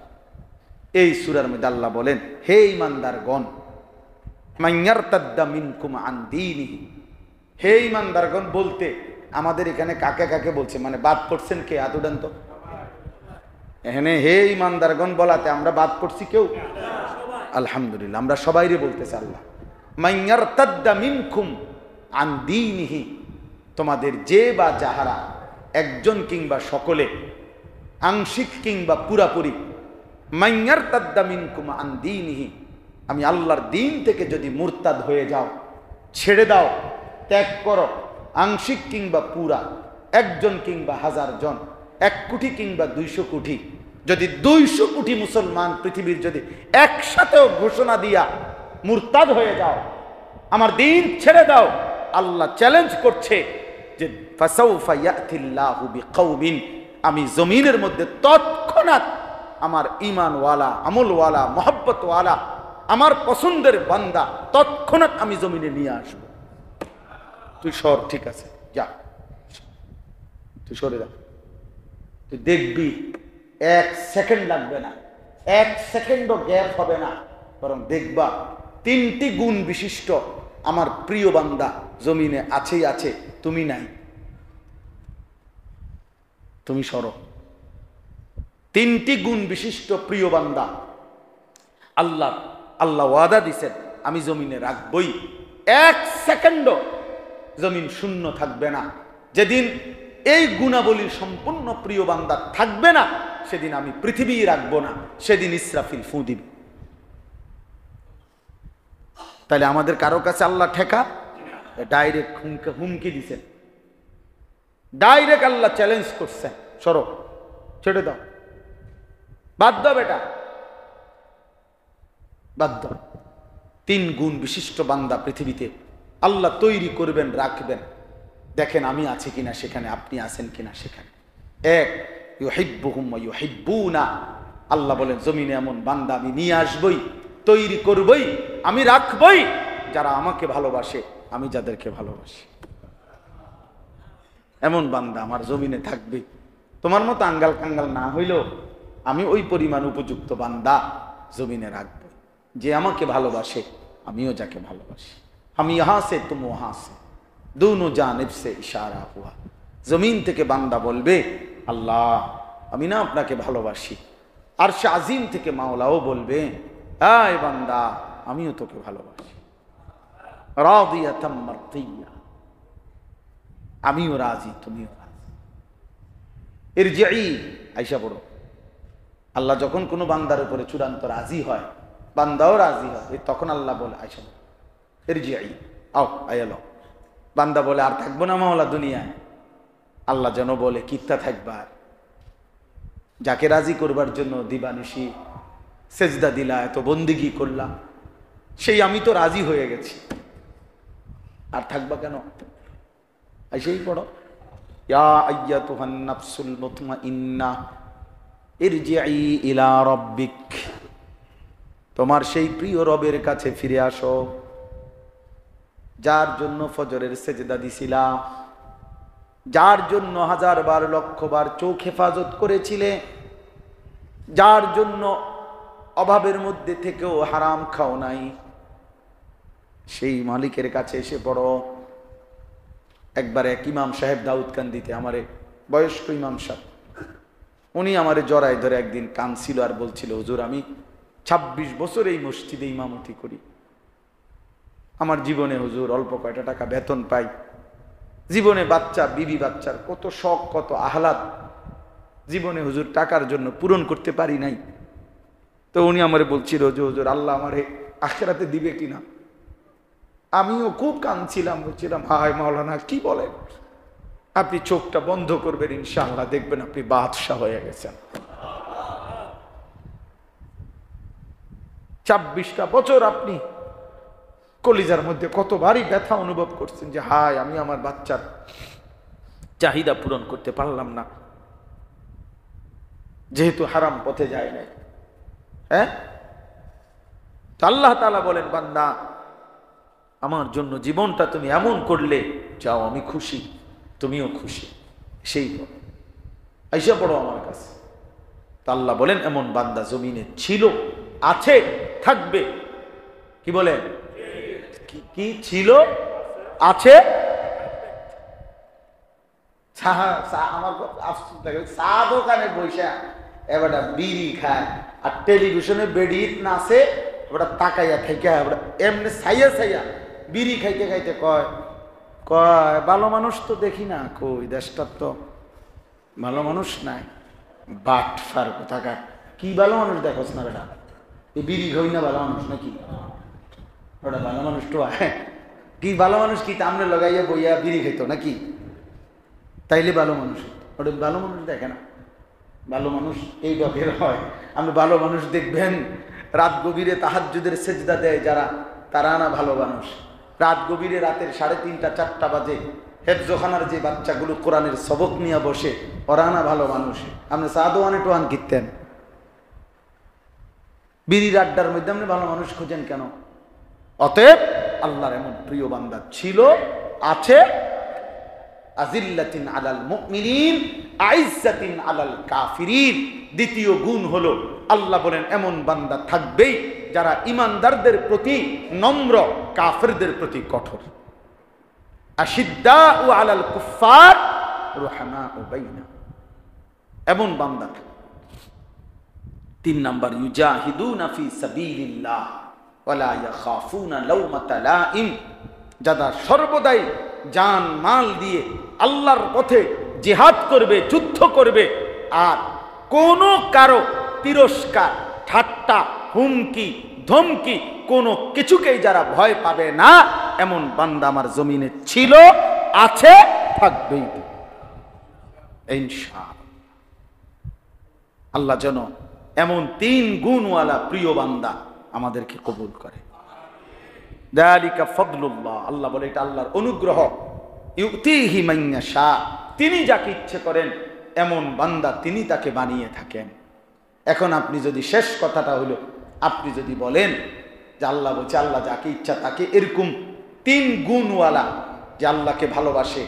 এই সূরার মধ্যে আল্লাহ বলেন, হে ঈমানদারগণ, মান ইয়ারতাদ্দা মিনকুম আন দীনিহি, হে ঈমানদারগণ বলতে আমাদের এখানে কাকে কাকে বলছে, মানে বাদ পড়ছেন কে? হাত উঠান তো। এখানে হে ঈমানদারগণ বলাতে আমরা বাদ পড়ছি কেউ? আলহামদুলিল্লাহ, আমরা সবাইরে বলতেছি আল্লাহ। মান ইয়ারতাদ্দা মিনকুম আন দীনিহি, তোমাদের যে বা যাহারা, একজন কিংবা সকলে, আংশিক কিংবা পুরাপুরি, মান ইয়ারতাদ্দা মিনকুম আন দীনিহি, আমি আল্লাহর দিন থেকে যদি মুরতাদ হয়ে যাও, ছেড়ে দাও, ত্যাগ করো, আংশিক কিংবা পুরা, একজন কিংবা 1000 জন, 1 কোটি কিংবা 200 কোটি, যদি 200 কোটি মুসলমান পৃথিবীর যদি একসাথেও ঘোষণা দিয়া মুরতাদ হয়ে যাও, আমার দিন ছেড়ে দাও, আল্লাহ চ্যালেঞ্জ করছে যে ফাসাউফা ইয়াতিল্লাহু বিকওমিন, আমি জমিনের মধ্যে তৎক্ষণাৎ আমার ঈমানওয়ালা, আমলওয়ালা, মহব্বতওয়ালা, আমার পছন্দের বান্দা তৎক্ষণাৎ আমি জমিনে নিয়ে আসবো। তুই সর, ঠিক আছে, যা, তুই সরে যা, তুই দেখবি 1 সেকেন্ড লাগবে না, 1 সেকেন্ডও গ্যাপ হবে না, বরং দেখবা 3টি গুণ বিশিষ্ট আমার প্রিয় বান্দা জমিনে আছেই আছে, তুমি নাই, তুমি সরো। তিনটি গুণ বিশিষ্ট প্রিয় বান্দা আল্লাহ ওয়াদা দিছেন আমি জমিনে রাখবই, এক সেকেন্ডও জমিন শূন্য থাকবে না। যেদিন এই গুণাবলীর সম্পূর্ণ প্রিয় বান্দা থাকবে না, সেদিন আমি পৃথিবী রাখবো না, সেদিন ইসরাফিল ফু দিবে। তাহলে আমাদের কারো কাছে আল্লাহ ঠেকা? ডাইরেক্ট হুমকি দিছেন, ডাইরেক্ট আল্লাহ চ্যালেঞ্জ করছেন, সরো, ছেড়ে দাও, বাধ্য বেটা, বাধ্য। তিন গুণ বিশিষ্ট বান্দা পৃথিবীতে আল্লাহ তৈরি করবেন, রাখবেন। দেখেন আমি আছি কিনা সেখানে, আপনি আছেন কিনা সেখানে। এক, ইউহিব্বুহুম ওয়া ইউহিব্বুনা, আল্লাহ বলেন জমিনে এমন বান্দা আমি নিয়ে আসবই, তৈরি করবই, আমি রাখবই যারা আমাকে ভালোবাসে, আমি যাদেরকে ভালোবাসি। এমন বান্দা আমার জমিনে থাকবে। তোমার মতো আঙ্গাল কাঙ্গাল না হইলেও আমি ওই পরিমাণ উপযুক্ত বান্দা জমিনে রাখবো, যে আমাকে ভালোবাসে, আমিও যাকে ভালোবাসি। আমি ইহাঁ সে তুম ওহাঁ সে, দুনো জানিব সে ইশারা হুয়া। জমিন থেকে বান্দা বলবে আল্লাহ আমি না আপনাকে ভালোবাসি। আরশে আজিম থেকে মাওলাও বলবে এই বান্দা আমিও তোকে ভালোবাসি। রাদিয়াতাম মারদিয়া, আমিও রাজি, তুমিও রাজি। ইরজিই, আইসা পড়ো। আল্লাহ যখন কোনো বান্দার উপরে চূড়ান্ত রাজি হয়, বান্দাও রাজি হয়, তখন আল্লাহ বলে আইসা পড়ো, ইরজিই, আও আয়ালো। বান্দা বলে আর থাকবো না মাওলা দুনিয়ায়। আল্লাহ যেন বলে কিত্তা থাকবার, যাকে রাজি করবার জন্য দিবানিশি সেজদা দিলা, এত বন্দিগি করলাম, সেই আমি তো রাজি হয়ে গেছি, আর থাকবা কেন? আইসেই পড়ো, ইয়া আইয়াতুহান নাফসুল মুতমাইন্নাহ ইরজিই ইলা রাব্বিক, তোমার সেই প্রিয় রবের কাছে ফিরে আসো, যার জন্য ফজরের সেজদা দিছিলা, যার জন্য 1000 বার 1,00,000 বার চোখ হেফাজত করেছিলে, যার জন্য অভাবের মধ্যে থেকেও হারাম খাও নাই, সেই মালিকের কাছে এসে পড়ো। একবার এক ইমাম সাহেব দাউদকান্দিতে, আমারে বয়স্ক ইমাম সাহেব, উনি আমারে জড়ায় ধরে একদিন কাঁদছিল আর বলছিল হুজুর আমি 26 বছর এই মসজিদে ইমামতি করি, আমার জীবনে হুজুর অল্প কয়টা টাকা বেতন পাই, জীবনে বাচ্চা বিবি বাচ্চার কত শখ কত আহ্লাদ জীবনে হুজুর টাকার জন্য পূরণ করতে পারি নাই। তো উনি আমারে বলছিল যে হুজুর আল্লাহ আমারে আখিরাতে দিবে কিনা। আমিও খুব কাঁদছিলাম, বলছিলাম হায় মাওলানা কি বলেন, আপনি চোখটা বন্ধ করবেন ইনশাআল্লাহ দেখবেন আপনি বাদশাহ হয়ে গেছেন। 26টা বছর আপনি কলিজার মধ্যে কতবারই ব্যথা অনুভব করছেন যে হায় আমি আমার বাচ্চার চাহিদা পূরণ করতে পারলাম না, যেহেতু হারাম পথে যায় নাই। হ্যাঁ, আল্লাহ তাআলা বলেন বান্দা আমার জন্য জীবনটা তুমি এমন করলে যাও আমি খুশি, তুমিও খুশি, সেই আইসা পড়ো আমার কাছে। তা আল্লাহ বলেন এমন বান্দা জমিনে ছিল, আছে, থাকবে। কি বলেন? কি ছিল, আছে। আমার আফসোস লাগে, চা দোকানে বসে এবার বিড়ি খায় আর টেলিভিশনে বেডিত নাচে, এবার তাকাইয়া থেকে এমনি ছাইয়া ছাইয়া বিড়ি খাইতে খাইতে কয় কয় ভালো মানুষ তো দেখি না, কই দেশটার তো ভালো মানুষ নাই। বাট ফার কোথাকার, কি ভালো মানুষ দেখোস না বেটা, এই বিড়ি খাই না ভালো মানুষ নাকি? ওটা ভালো মানুষ তো কি ভালো মানুষ কি তামনে লাগাইয়া বইয়া বিড়ি খাইতো নাকি? তাইলে ভালো মানুষ, ওটা ভালো মানুষ দেখে না। ভালো মানুষ এই ডকের হয়। আপনি ভালো মানুষ দেখবেন রাত গভীরে তাহাজ্জুদের সেজদা দেয় যারা, তারা না ভালো মানুষ। রাত গভীরে রাতের 3:30 4টা বাজে হেফজোখানার যে বাচ্চাগুলো কোরআনের সবক নিয়ে বসে, ওরা না ভালো মানুষ। আপনি সাদোয়ানে টোয়ান কিনতেন, বিড়ির আড্ডার মধ্যে আপনি ভালো মানুষ খুঁজেন কেন? অতএব আল্লাহর এমন প্রিয় বান্দা ছিল, আছে। আজিল্লাতিন আলাল মুমিনিন আইজ্জাতিন আলাল কাফিরিন। দ্বিতীয় গুণ হলো আল্লাহ বলেন এমন বান্দা থাকবেই যারা ইমানদারদের প্রতি নম্র, কাফেরদের প্রতি কঠোর। আশিদ্দাউ আলাল কুফার রুহামাউ বাইনা, এমন বান্দা। 3 নাম্বার, ইউজাহিদুনা ফি সাবিলিল্লাহ ওয়ালা ইয়াখাফুনা লাওমাতা লাইম, যারা সর্বদাই জান মাল দিয়ে আল্লাহর পথে জিহাদ করবে, যুদ্ধ করবে, আর কোনো কারো তিরস্কার, ঠাট্টা, হুমকি, ধমকি, কোনো কিছুকেই যারা ভয় পাবে না, এমন বান্দা আমার জমিনে ছিল, আছে, থাকবেই ইনশাআল্লাহ। আল্লাহ যেন এমন 3 গুণওয়ালা প্রিয় বান্দা আমাদেরকে কবুল করে। যালিকা ফাদলুল্লাহ, আল্লাহ বলে এটা আল্লাহর অনুগ্রহ। ইউতিহি মান ইয়াশা, তিনি যাকে ইচ্ছে করেন এমন বান্দা তিনি তাকে বানিয়ে থাকেন। এখন আপনি যদি, শেষ কথাটা হলো, আপনি যদি বলেন যে আল্লাহ বলছে আল্লাহ যাকে ইচ্ছা তাকে, এরকম 3 গুণওয়ালা, যে আল্লাহকে ভালোবাসে,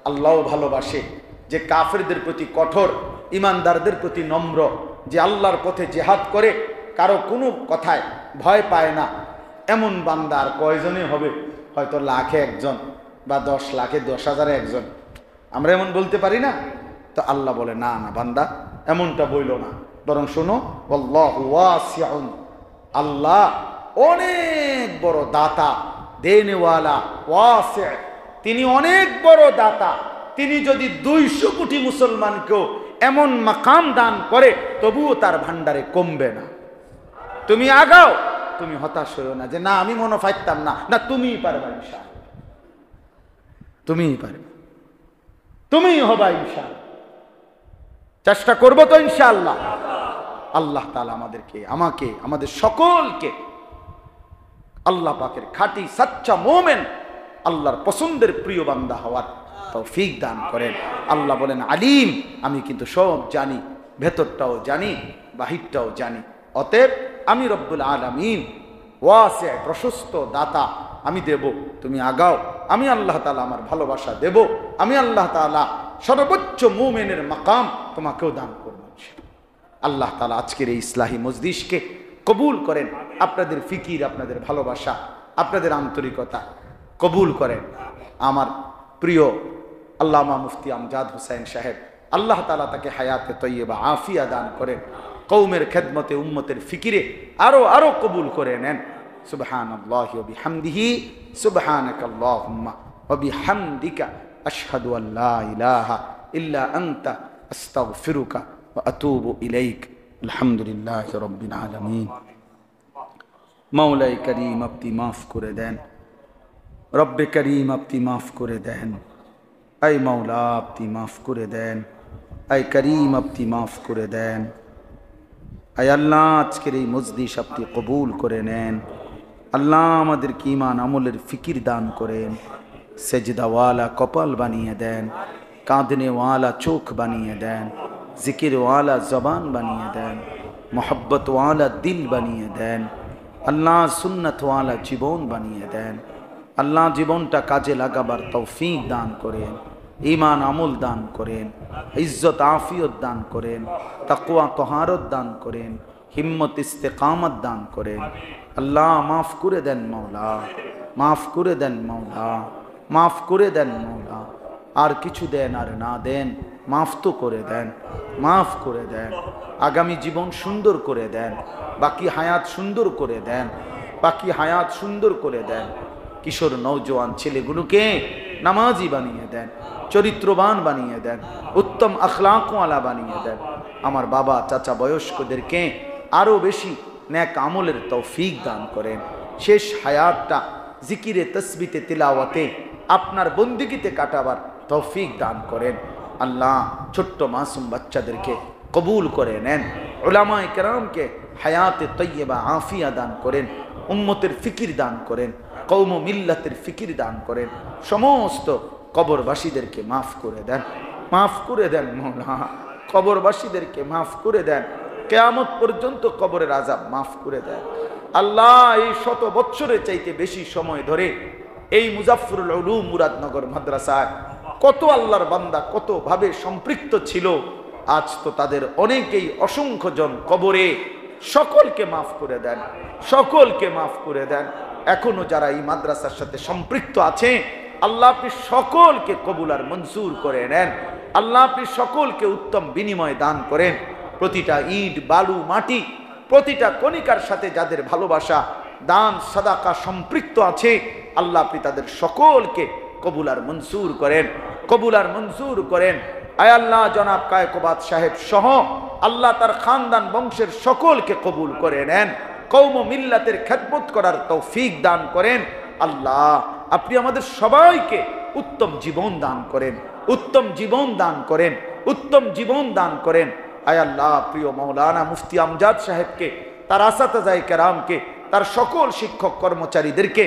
আল্লাহও ভালোবাসে, যে কাফেরদের প্রতি কঠোর, ইমানদারদের প্রতি নম্র, যে আল্লাহর পথে জিহাদ করে, কারো কোনো কথায় ভয় পায় না, এমন বান্দা আর কয়জনই হবে? হয়তো লাখে একজন বা 10 লাখে 10,000 একজন, আমরা এমন বলতে পারি না। তো আল্লাহ বলে না না বান্দা, এমনটা বইল না, বরং শোনো, আল্লাহু ওয়াসিউন, আল্লাহ অনেক বড় দাতা, দেনওয়ালা, ওয়াসি, তিনি অনেক বড় দাতা। তিনি যদি 200 কোটি মুসলমানকেও এমন মাকাম দান করে, তবুও তার ভান্ডারে কমবে না। তুমি আগাও, তুমি হতাশ হইও না যে না আমি মনে পাইতাম না, না তুমিই পারবা ইনশাআল্লাহ, তুমিই পারবে, তুমিই হবা ইনশাআল্লাহ। চেষ্টা করবো তো ইনশাআল্লাহ। আল্লাহ তাআলা আমাদেরকে, আমাকে, আমাদের সকলকে আল্লাহ পাকের খাঁটি সাচ্চা মুমিন, আল্লাহর পছন্দের প্রিয় বান্দা হওয়ার তৌফিক দান করেন। আল্লাহ বলেন আলিম, আমি কিন্তু সব জানি, ভেতরটাও জানি, বাহিরটাও জানি। অতএব আমি রব্বুল আলামিন, ওয়াসি, প্রশস্ত দাতা, আমি দেব, তুমি আগাও। আমি আল্লাহ তাআলা আমার ভালোবাসা দেব, আমি আল্লাহ তাআলা সর্বোচ্চ মুমিনের মাকাম তোমাকেও দান করব। আল্লাহ তাআলা আজকের এই ইসলাহি মজলিসকে কবুল করেন। আপনাদের ফিকির, আপনাদের ভালোবাসা, আপনাদের আন্তরিকতা কবুল করেন। আমার প্রিয় আল্লামা মুফতি আমজাদ হোসেন সাহেব, আল্লাহ তাআলা তাকে হায়াতে তৈয়বা আফিয়া দান করেন, কওমের খেদমতে, উম্মতের ফিকিরে আরো কবুল করে নেন। সুবহানাল্লাহি ওয়া বিহামদিহি, সুবহানাকাল্লাহুম্মা ওয়া বিহামদিকা, আশহাদু আল লা ইলাহা ইল্লা আনতা, আস্তাগফিরুকা ওয়া আতুবু ইলাইক। আলহামদুলিল্লাহি রাব্বিল আলামিন। মাওলাই করিম আপনি মাফ করে দেন, রব্বে করিম আপনি মাফ করে দেন, আই মাওলা আপনি মাফ করে দেন, আই করিম আপনি মাফ করে দেন। আয় আল্লাহ আজকের এই মজলিস আপনি কবুল করে নেন। আল্লাহ আমাদেরকে ঈমান আমলের ফিকির দান করেন, সেজদাওয়ালা কপাল বানিয়ে দেন, কাঁদনেওয়ালা চোখ বানিয়ে দেন, জিকিরওয়ালা জবান বানিয়ে দেন, মোহব্বতওয়ালা দিল বানিয়ে দেন। আল্লাহ সুন্নতওয়ালা জীবন বানিয়ে দেন। আল্লাহ জীবনটা কাজে লাগাবার তৌফিক দান করেন, ঈমান আমল দান করেন, ইজ্জত আফিয়ত দান করেন, তাকওয়া তহারত দান করেন, হিম্মত ইস্তেকামত দান করেন। আল্লাহ মাফ করে দেন মাওলা, মাফ করে দেন মাওলা, মাফ করে দেন মাওলা। আর কিছু দেন আর না দেন, মাফ তো করে দেন, মাফ করে দেন। আগামী জীবন সুন্দর করে দেন, বাকি হায়াত সুন্দর করে দেন, বাকি হায়াত সুন্দর করে দেন। কিশোর নওজোয়ান ছেলেগুলোকে নামাজি বানিয়ে দেন, চরিত্রবান বানিয়ে দেন, উত্তম আখলাকওয়ালা বানিয়ে দেন। আমার বাবা চাচা বয়স্কদেরকে আরো বেশি নেক আমলের তৌফিক দান করেন। শেষ হায়াতটা জিকিরে, তসবিতে, তিলাওয়াতে, আপনার বন্দিগিতে কাটাবার তৌফিক দান করেন। আল্লাহ ছোট্ট মাসুম বাচ্চাদেরকে কবুল করে নেন। উলামায়ে কেরামকে হায়াতে তৈয়বা আফিয়া দান করেন, উম্মতের ফিকির দান করেন, কওম ও মিল্লাতের ফিকির দান করেন। সমস্ত কবরবাসীদেরকে মাফ করে দেন, মাফ করে দেন মওলা, কবরবাসীদেরকে মাফ করে দেন। কিয়ামত পর্যন্ত কবরের আযাব মাফ করে দেন। আল্লাহ এই 100 বছরের চাইতে বেশি সময় ধরে এই মুজাফফরুল উলুম মুরাদনগর মাদ্রাসায় কত আল্লাহর বান্দা কত ভাবে সম্পৃক্ত ছিল। আজ তো তাদের অনেকেই অসংখ্য জন কবরে সকলকে মাফ করে দেন, সকলকে মাফ করে দেন। এখনো যারা এই মাদ্রাসার সাথে সম্পৃক্ত আছে, আল্লাহ আপনি সকলকে কবুল আর মঞ্জুর করে নেন। আল্লাহ আপনি সকলকে উত্তম বিনিময় দান করেন। প্রতিটা ইট, বালু, মাটি, প্রতিটা কণিকার সাথে যাদের ভালোবাসা, দান, সাদাকা সম্পৃক্ত আছে, আল্লাহ আপনি তাদের সকলকে কবুল আর মঞ্জুর করেন, কবুল আর মঞ্জুর করেন। আয় আল্লাহ, জনাব কায়কোবাদ সাহেব সহ আল্লাহ তার খানদান বংশের সকলকে কবুল করে নেন। কওম ও মিল্লাতের খেদমত করার তৌফিক দান করেন। আল্লাহ আপনি আমাদের সবাইকে উত্তম জীবন দান করেন, উত্তম জীবন দান করেন, উত্তম জীবন দান করেন। আয় আল্লাহ, প্রিয় মৌলানা মুফতি আমজাদ সাহেবকে, তার আসাতাজায়ে কেরামকে, তার সকল শিক্ষক কর্মচারীদেরকে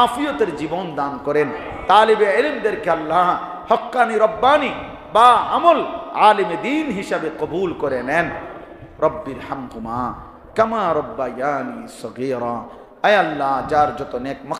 আফিয়তের জীবন দান করেন। তালিবে ইলমদেরকে আল্লাহ হক্কানি রব্বানি বা আমল আলিমে দ্বীন হিসাবে কবুল করে নেন। রব্বির হামহুমা কামা রব্বায়ানি সগীরা। আয় আল্লাহ, যার যত নেক